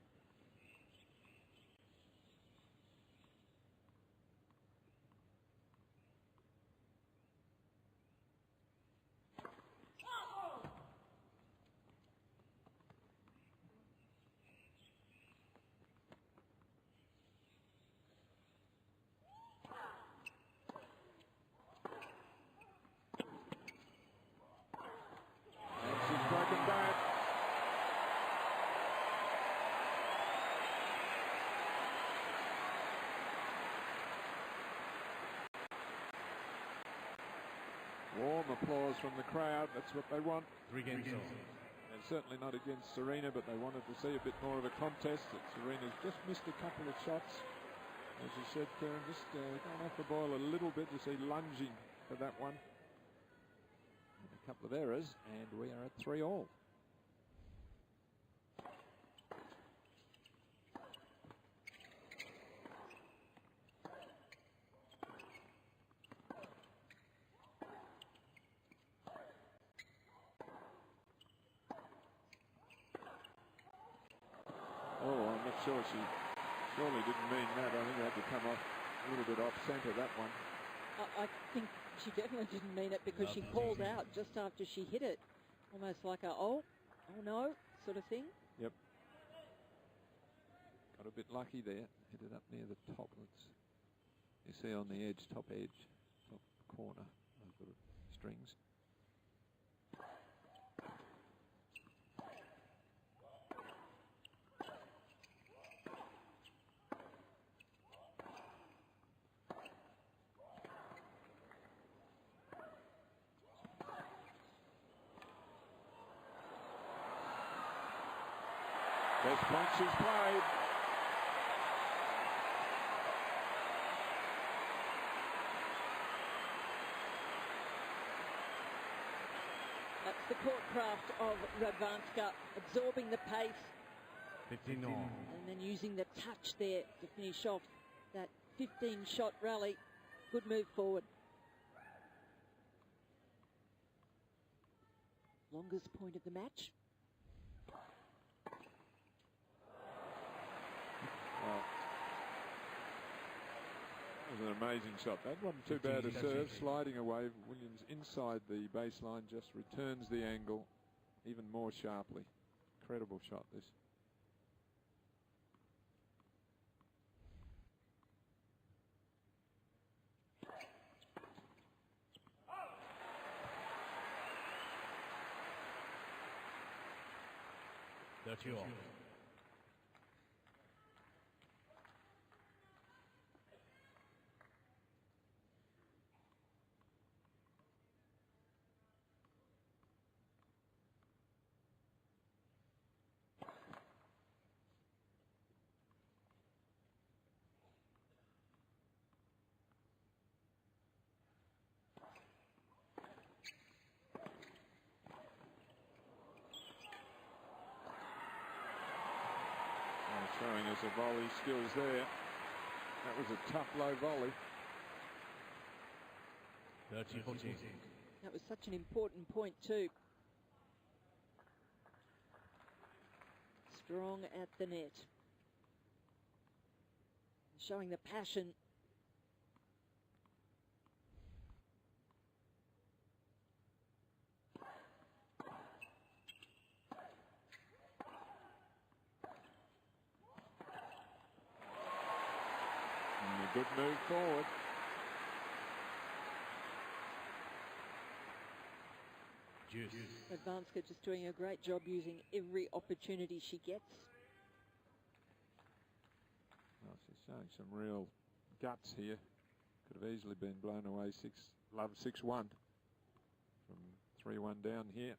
Warm applause from the crowd. That's what they want. 3 games on. And certainly not against Serena, but they wanted to see a bit more of a contest. That Serena's just missed a couple of shots. As you said, Karen, just gone off the boil a little bit. You see lunging for that one. And a couple of errors, and we are at 3-all. Sure, she surely didn't mean that. I think it had to come off a little bit off centre, that one. I think she definitely didn't mean it because she called out just after she hit it. Almost like a, oh no, sort of thing. Yep. Got a bit lucky there. Hit it up near the top. You see on the edge, top corner of the strings. Best point she's played. That's the court craft of Radvánska, absorbing the pace. 15 all. And then using the touch there to finish off that 15-shot rally. Good move forward. Longest point of the match. That was an amazing shot. That wasn't too bad a serve. Sliding away, Williams inside the baseline just returns the angle even more sharply. Incredible shot, this. That's you all. There's a volley skills there. That was a tough low volley. 30-14. That was such an important point too. Strong at the net. Showing the passion. And a good move forward. Juice. Radvánska just doing a great job using every opportunity she gets. Well, she's showing some real guts here. Could have easily been blown away 6-1 from 3-1 down here.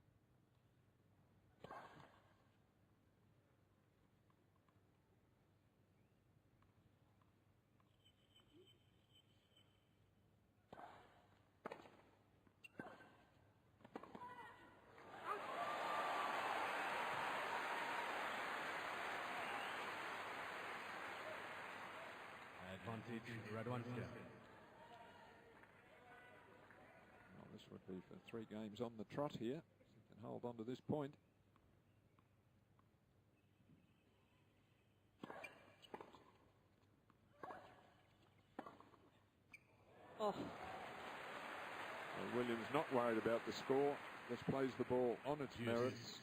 Advantage, Radvánska. Well, this would be for 3 games on the trot here. She can hold on to this point. Oh, Well, Williams not worried about the score. Just plays the ball on its merits.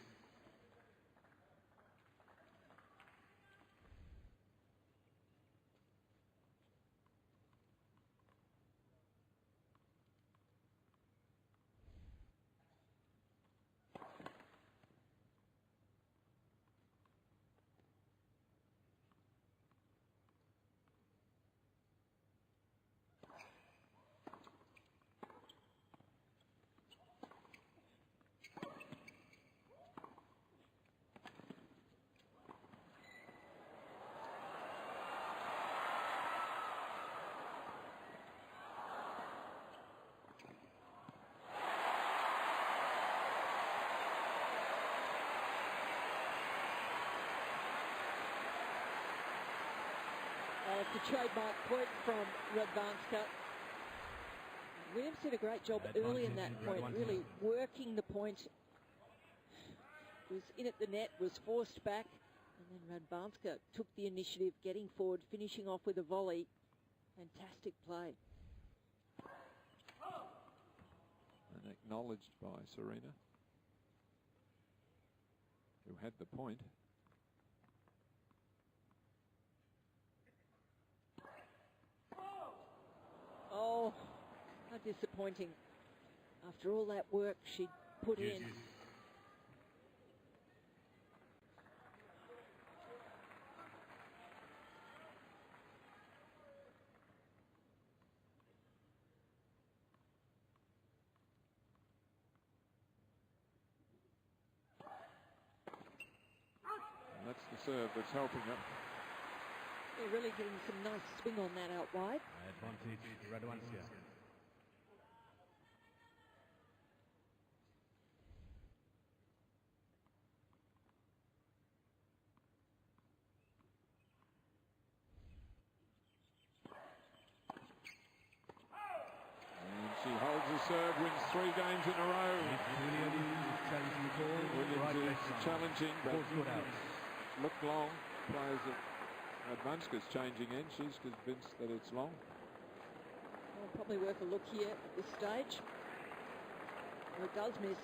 It's a trademark point from Radvánska. Williams did a great job early in that point, really working the point. Was in at the net, was forced back, and then Radvánska took the initiative, getting forward, finishing off with a volley. Fantastic play. And acknowledged by Serena, who had the point. Oh, how disappointing. After all that work she'd put in. And that's the serve that's helping her. They're really getting some nice swing on that out wide. Advantage, Radvánska. And she holds the serve, wins 3 games in a row. Williams challenging the ball. Williams is challenging, but Ball's good out. look long. Players at Radvánska's changing in. She's convinced that it's long. Well, probably worth a look here at this stage. Well, it does miss.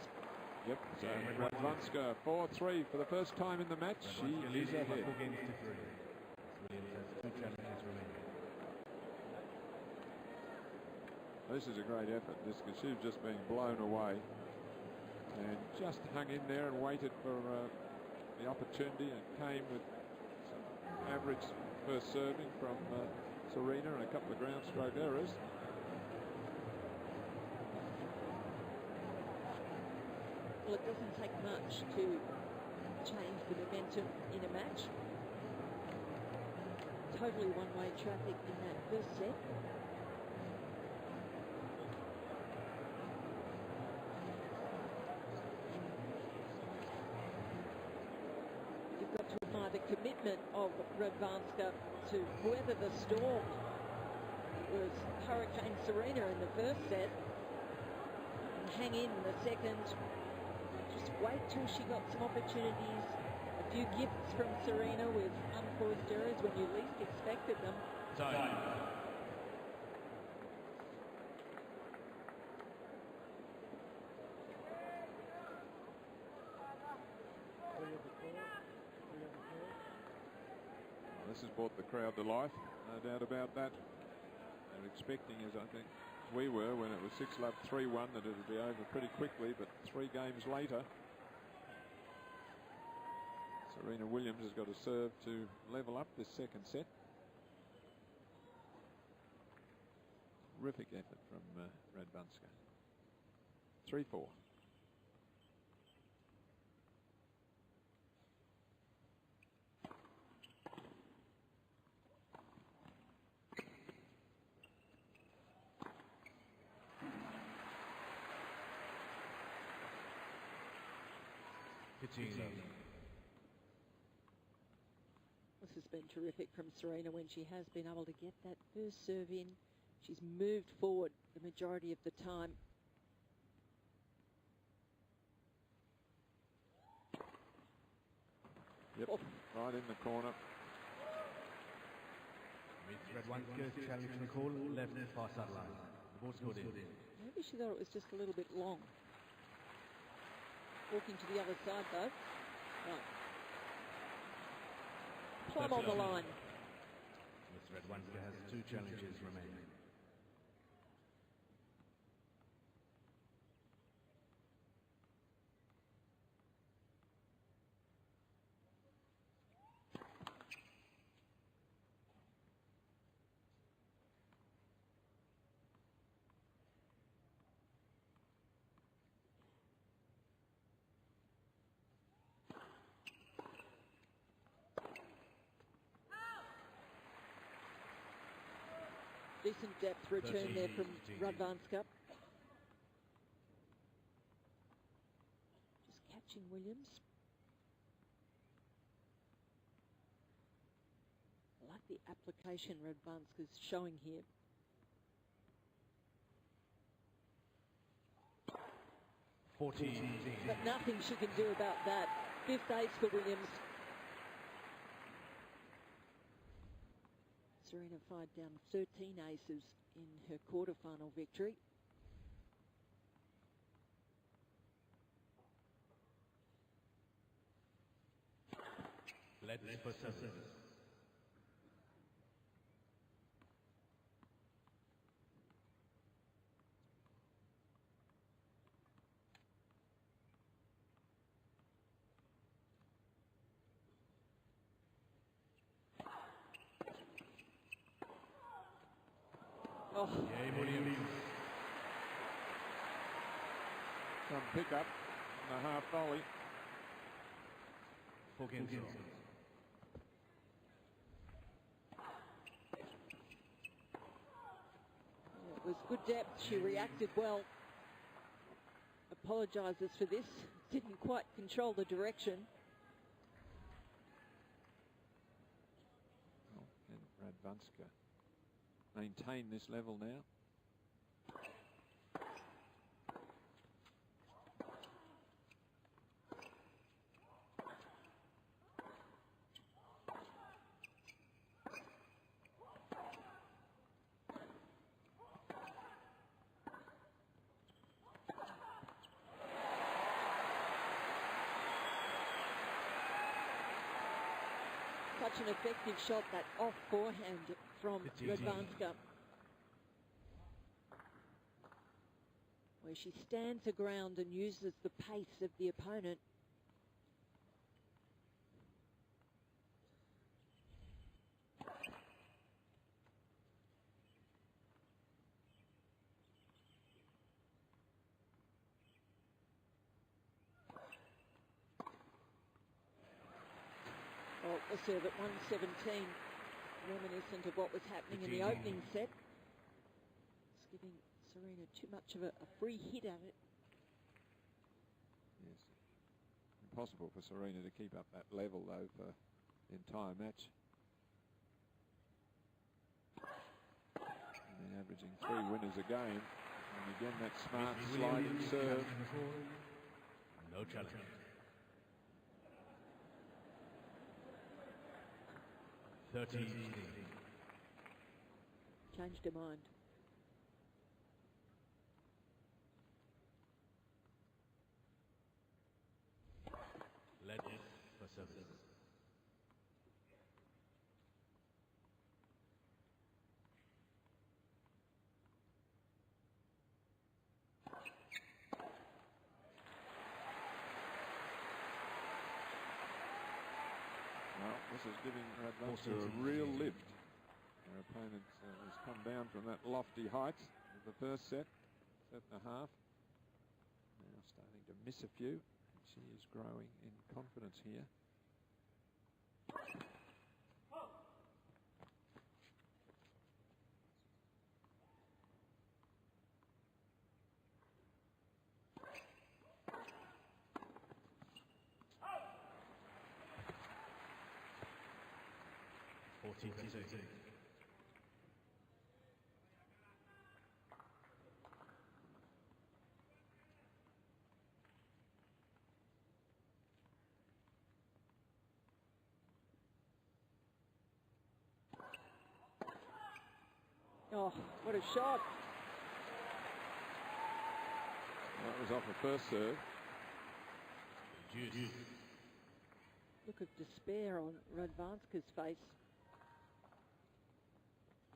Yep, so Radvánska 4-3 for the first time in the match. She is ahead. 4 games to 3. Williams has 2 challenges remaining. This is a great effort, this, because she was just being blown away and just hung in there and waited for the opportunity, and came with some average first serving from Serena and a couple of ground stroke errors. Well, it doesn't take much to change the momentum in a match. Totally one-way traffic in that first set. You've got to admire the commitment commitment of Radvánska to weather the storm. It was Hurricane Serena in the first set and hang in the second. Just wait till she got some opportunities. A few gifts from Serena with unforced errors when you least expected them. This has brought the crowd to life, no doubt about that. They're expecting, as I think we were when it was 6-love 3-1, that it would be over pretty quickly, but 3 games later, Serena Williams has got to serve to level up this second set. Terrific effort from Radvánska. 3-4. This has been terrific from Serena when she has been able to get that first serve in. She's moved forward the majority of the time. Yep, right in the corner. Radvánska challenge the call, left far sideline. The ball's good in. Maybe she thought it was just a little bit long. Walking to the other side though. Right. Plumb on the line. Miss Radvánska has 2 challenges remaining. Decent depth return there from Radvánska. Just catching Williams. I like the application Radvánska's showing here. But nothing she can do about that. 5th ace for Williams. Serena fired down 13 aces in her quarterfinal victory. Let's possess. Oh. Some pick up and a half volley. 4 games. It was good depth. She reacted well. Apologises for this. Didn't quite control the direction. Oh, and Radvánska maintain this level now. Such an effective shot, that off forehand from Radvánska, where she stands her ground and uses the pace of the opponent. Well, the serve at 117, reminiscent of what was happening in the opening set. It's giving Serena too much of a free hit at it. Yes. Impossible for Serena to keep up that level, though, for entire match. And they're averaging 3 winners a game. And again, that smart sliding serve. No challenge. Changed her mind. Let it for service. Well, this is giving Radvanska a real lift. Her opponent has come down from that lofty height of the first set and a half. Now starting to miss a few. She is growing in confidence here. Oh, what a shot. That was off the first serve. Look of despair on Radvanska's face.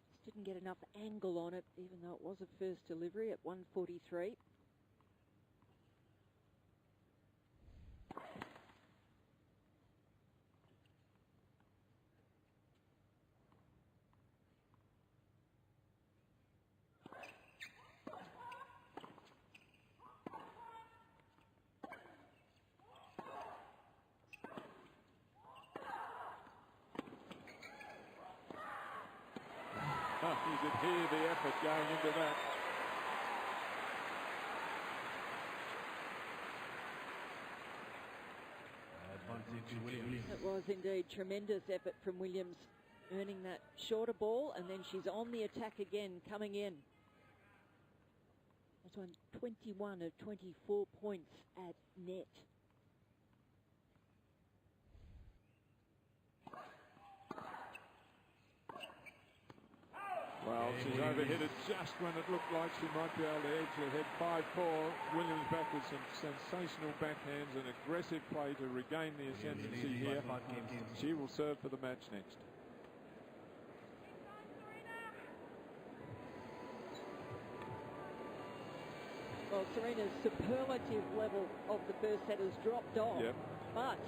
Just didn't get enough angle on it, even though it was a first delivery at 143. Oh, you could hear the effort going into that. It was indeed tremendous effort from Williams, earning that shorter ball, and then she's on the attack again, coming in. That's won 21 of 24 points at net. Well, she's overhit it just when it looked like she might be able to edge ahead 5-4. Williams back with some sensational backhands and aggressive play to regain the ascendancy here. She will serve for the match next. Well, Serena's superlative level of the first set has dropped off. Yep. But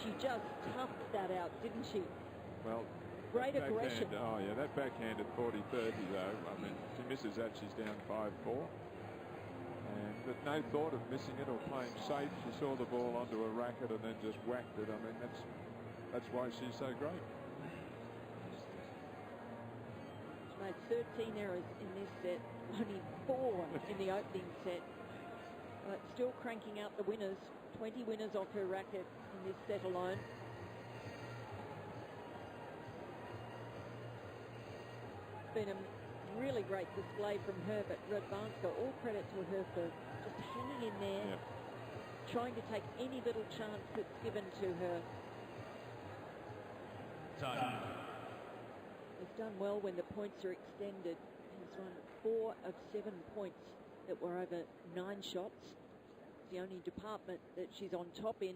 she just toughed that out, didn't she? Well, great aggression. Oh, yeah, that backhand at 40-30, though. I mean, she misses that, she's down 5-4. But no thought of missing it or playing safe. She saw the ball onto a racket and then just whacked it. I mean, that's why she's so great. She made 13 errors in this set, only 4 in the opening set. But still cranking out the winners. 20 winners off her racket in this set alone. Been a really great display from her, but Radvanska, all credit to her for just hanging in there, yep, trying to take any little chance that's given to her. Time. Has done well when the points are extended. Has won 4 of 7 points that were over 9 shots. It's the only department that she's on top in.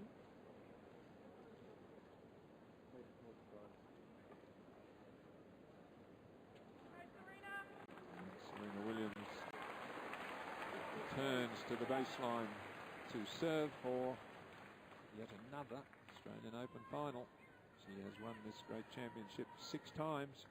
Serena Williams returns to the baseline to serve for yet another Australian Open final. She has won this great championship 6 times.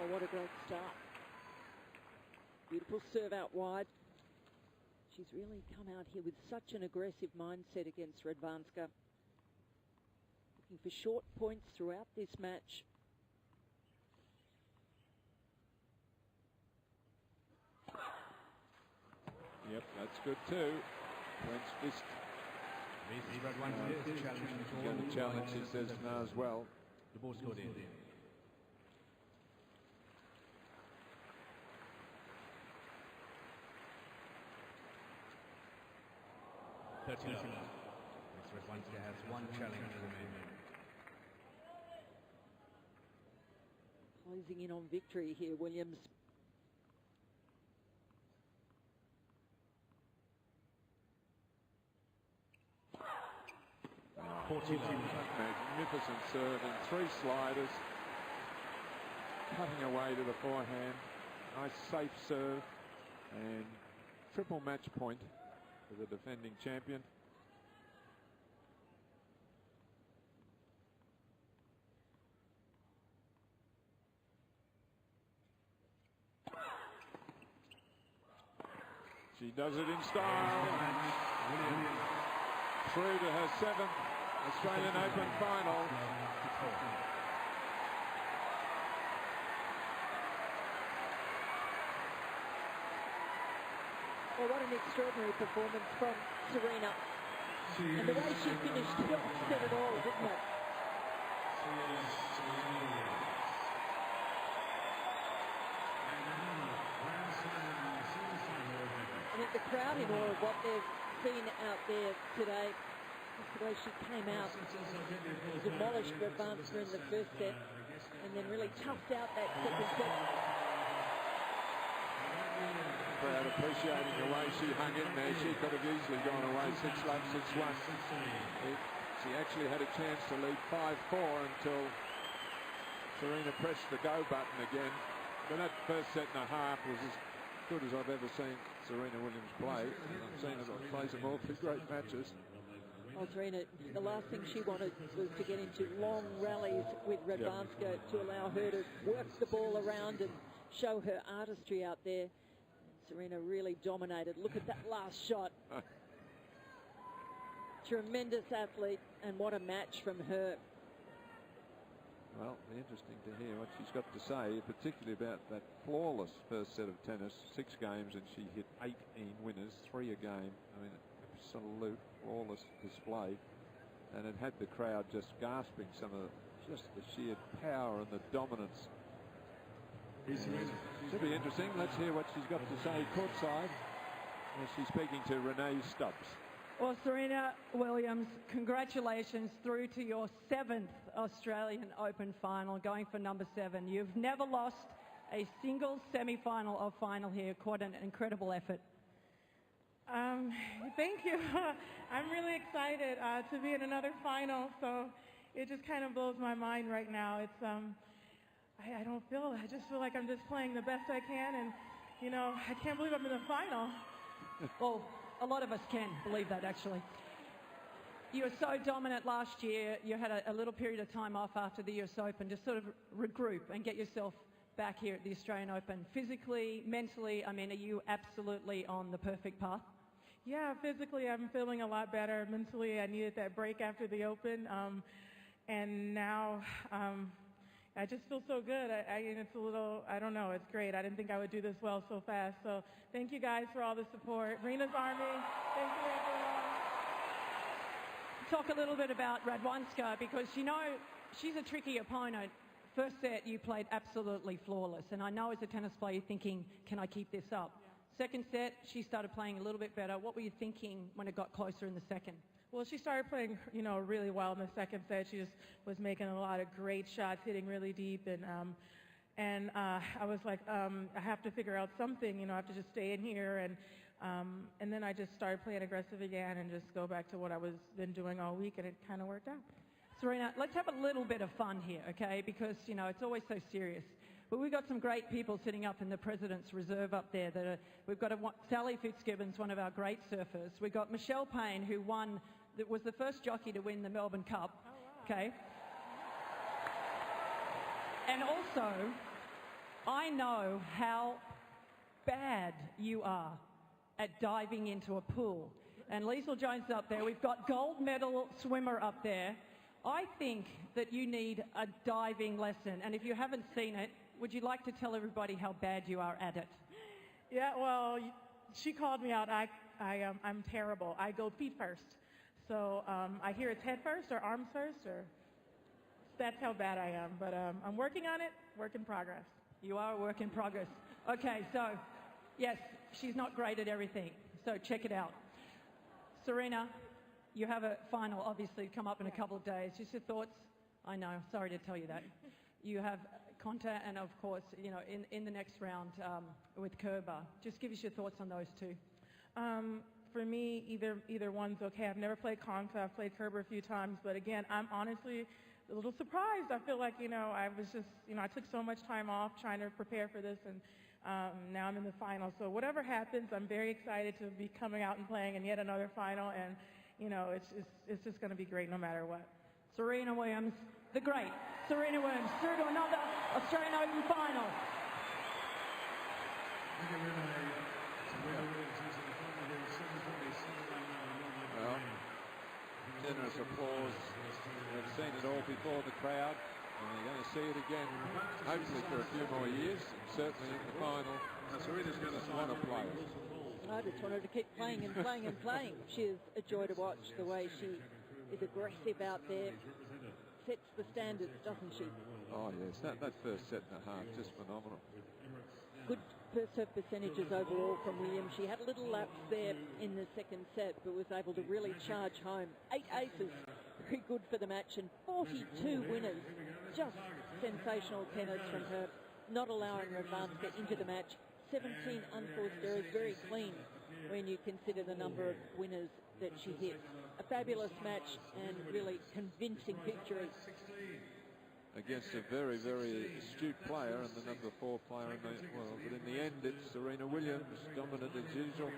Oh, what a great start. Beautiful serve out wide. She's really come out here with such an aggressive mindset against Radvánska. Looking for short points throughout this match. Yep, that's good too. Clenched fist. Radwanska's challenge. She's going to challenge, he says now as well. The ball scored in. Next, Radwanska has one challenge remaining. Closing in on victory here, Williams. Magnificent serve and 3 sliders. Cutting away to the forehand. Nice safe serve. And triple match point for the defending champion. She does it in style. Through to her 7th Australian Open final. Well, what an extraordinary performance from Serena. And the way she finished said it all, didn't it? I think the crowd in awe of what they've seen out there today. Just the way she came out, demolished Radvánska in the first set, and then really toughed out that second set. Crowd appreciating the way she hung in there. She could have easily gone away 6-love, 6-1. She actually had a chance to lead 5-4 until Serena pressed the go button again. But that first set and a half was as good as I've ever seen Serena Williams play. I've seen her play some awfully great matches. Well, Serena, the last thing she wanted was to get into long rallies with Radvánska to allow her to work the ball around and show her artistry out there. Serena really dominated. Look at that last shot. Tremendous athlete, and what a match from her. Well, it'll be interesting to hear what she's got to say, particularly about that flawless first set of tennis. 6 games and she hit 18 winners, 3 a game. I mean, absolute flawless display. And it had the crowd just gasping some of just the sheer power and the dominance. Should be interesting. Let's hear what she's got to say courtside as she's speaking to Renee Stubbs. Well, Serena Williams, congratulations through to your 7th Australian Open final, going for number 7. You've never lost a single semi-final or final here. Quite an incredible effort. Thank you. I'm really excited to be in another final, so it just kind of blows my mind right now. It's I just feel like I'm just playing the best I can, and you know, I can't believe I'm in the final. Well, a lot of us can believe that, actually. You were so dominant last year. You had a little period of time off after the US Open to sort of regroup and get yourself back here at the Australian Open. Physically, mentally, I mean, are you absolutely on the perfect path? Yeah, physically I'm feeling a lot better. Mentally, I needed that break after the Open, and now I just feel so good. It's a little, I don't know, it's great. I didn't think I would do this well so fast. So thank you guys for all the support. Rena's Army, thank you everyone. Talk a little bit about Radwanska, because you know she's a tricky opponent. First set you played absolutely flawless, and I know as a tennis player you're thinking, can I keep this up? Yeah. Second set she started playing a little bit better. What were you thinking when it got closer in the second? Well, she started playing, you know, really well in the second set. She just was making a lot of great shots, hitting really deep, and I was like, I have to figure out something, you know, I have to just stay in here, and then I just started playing aggressive again and just go back to what I was been doing all week, and it kind of worked out. Serena, let's have a little bit of fun here, okay? Because, you know, it's always so serious. But we've got some great people sitting up in the President's Reserve up there. We've got Sally Fitzgibbons, one of our great surfers. We've got Michelle Payne, who was the first jockey to win the Melbourne Cup, okay? And also, I know how bad you are at diving into a pool. And Liesl Jones is up there. We've got gold medal swimmer up there. I think that you need a diving lesson. And if you haven't seen it, would you like to tell everybody how bad you are at it? Yeah, well, she called me out. I'm terrible. I go feet first. So I hear it's head first or arms first, or that's how bad I am. But I'm working on it, work in progress. You are a work in progress. Okay, so yes, she's not great at everything. So check it out. Serena, you have a final, obviously, come up in a couple of days. Just your thoughts? I know, sorry to tell you that. You have Konta and, of course, you know, in the next round with Kerber. Just give us your thoughts on those two. For me, either one's okay. I've never played Konta. I've played Kerber a few times. But again, I'm honestly a little surprised. I feel like, you know, I was just, you know, I took so much time off trying to prepare for this, and now I'm in the final. So whatever happens, I'm very excited to be coming out and playing in yet another final. And, you know, it's just going to be great no matter what. Serena Williams, the great Serena Williams, through to another Australian Open final. Well, generous applause. We've seen it all before the crowd, and they're going to see it again, hopefully for a few more years, certainly in the final. Serena's going to want to play. I just want her to keep playing and playing and playing. She is a joy to watch, the way she is aggressive out there. Sets the standards, doesn't she? Oh, yes. That first set and a half, just phenomenal. Good first serve percentages overall from Williams. She had a little lapse there in the second set, but was able to really charge home. 8 aces, very good for the match, and 42 winners. Just sensational tennis from her, not allowing Radvánska into the match. 17 unforced errors, very clean when you consider the number of winners that she hit. A fabulous match and really convincing victory. Against a very, very astute player and the number 4 player in the world. But in the end, it's Serena Williams, dominant as usual.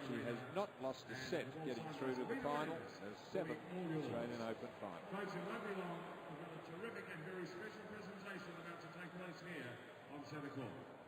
She has not lost a set getting through to the final. Her 7th Australian Open final. Folks, it won't be long. We've got a terrific and very special presentation about to take place here on Centre Court.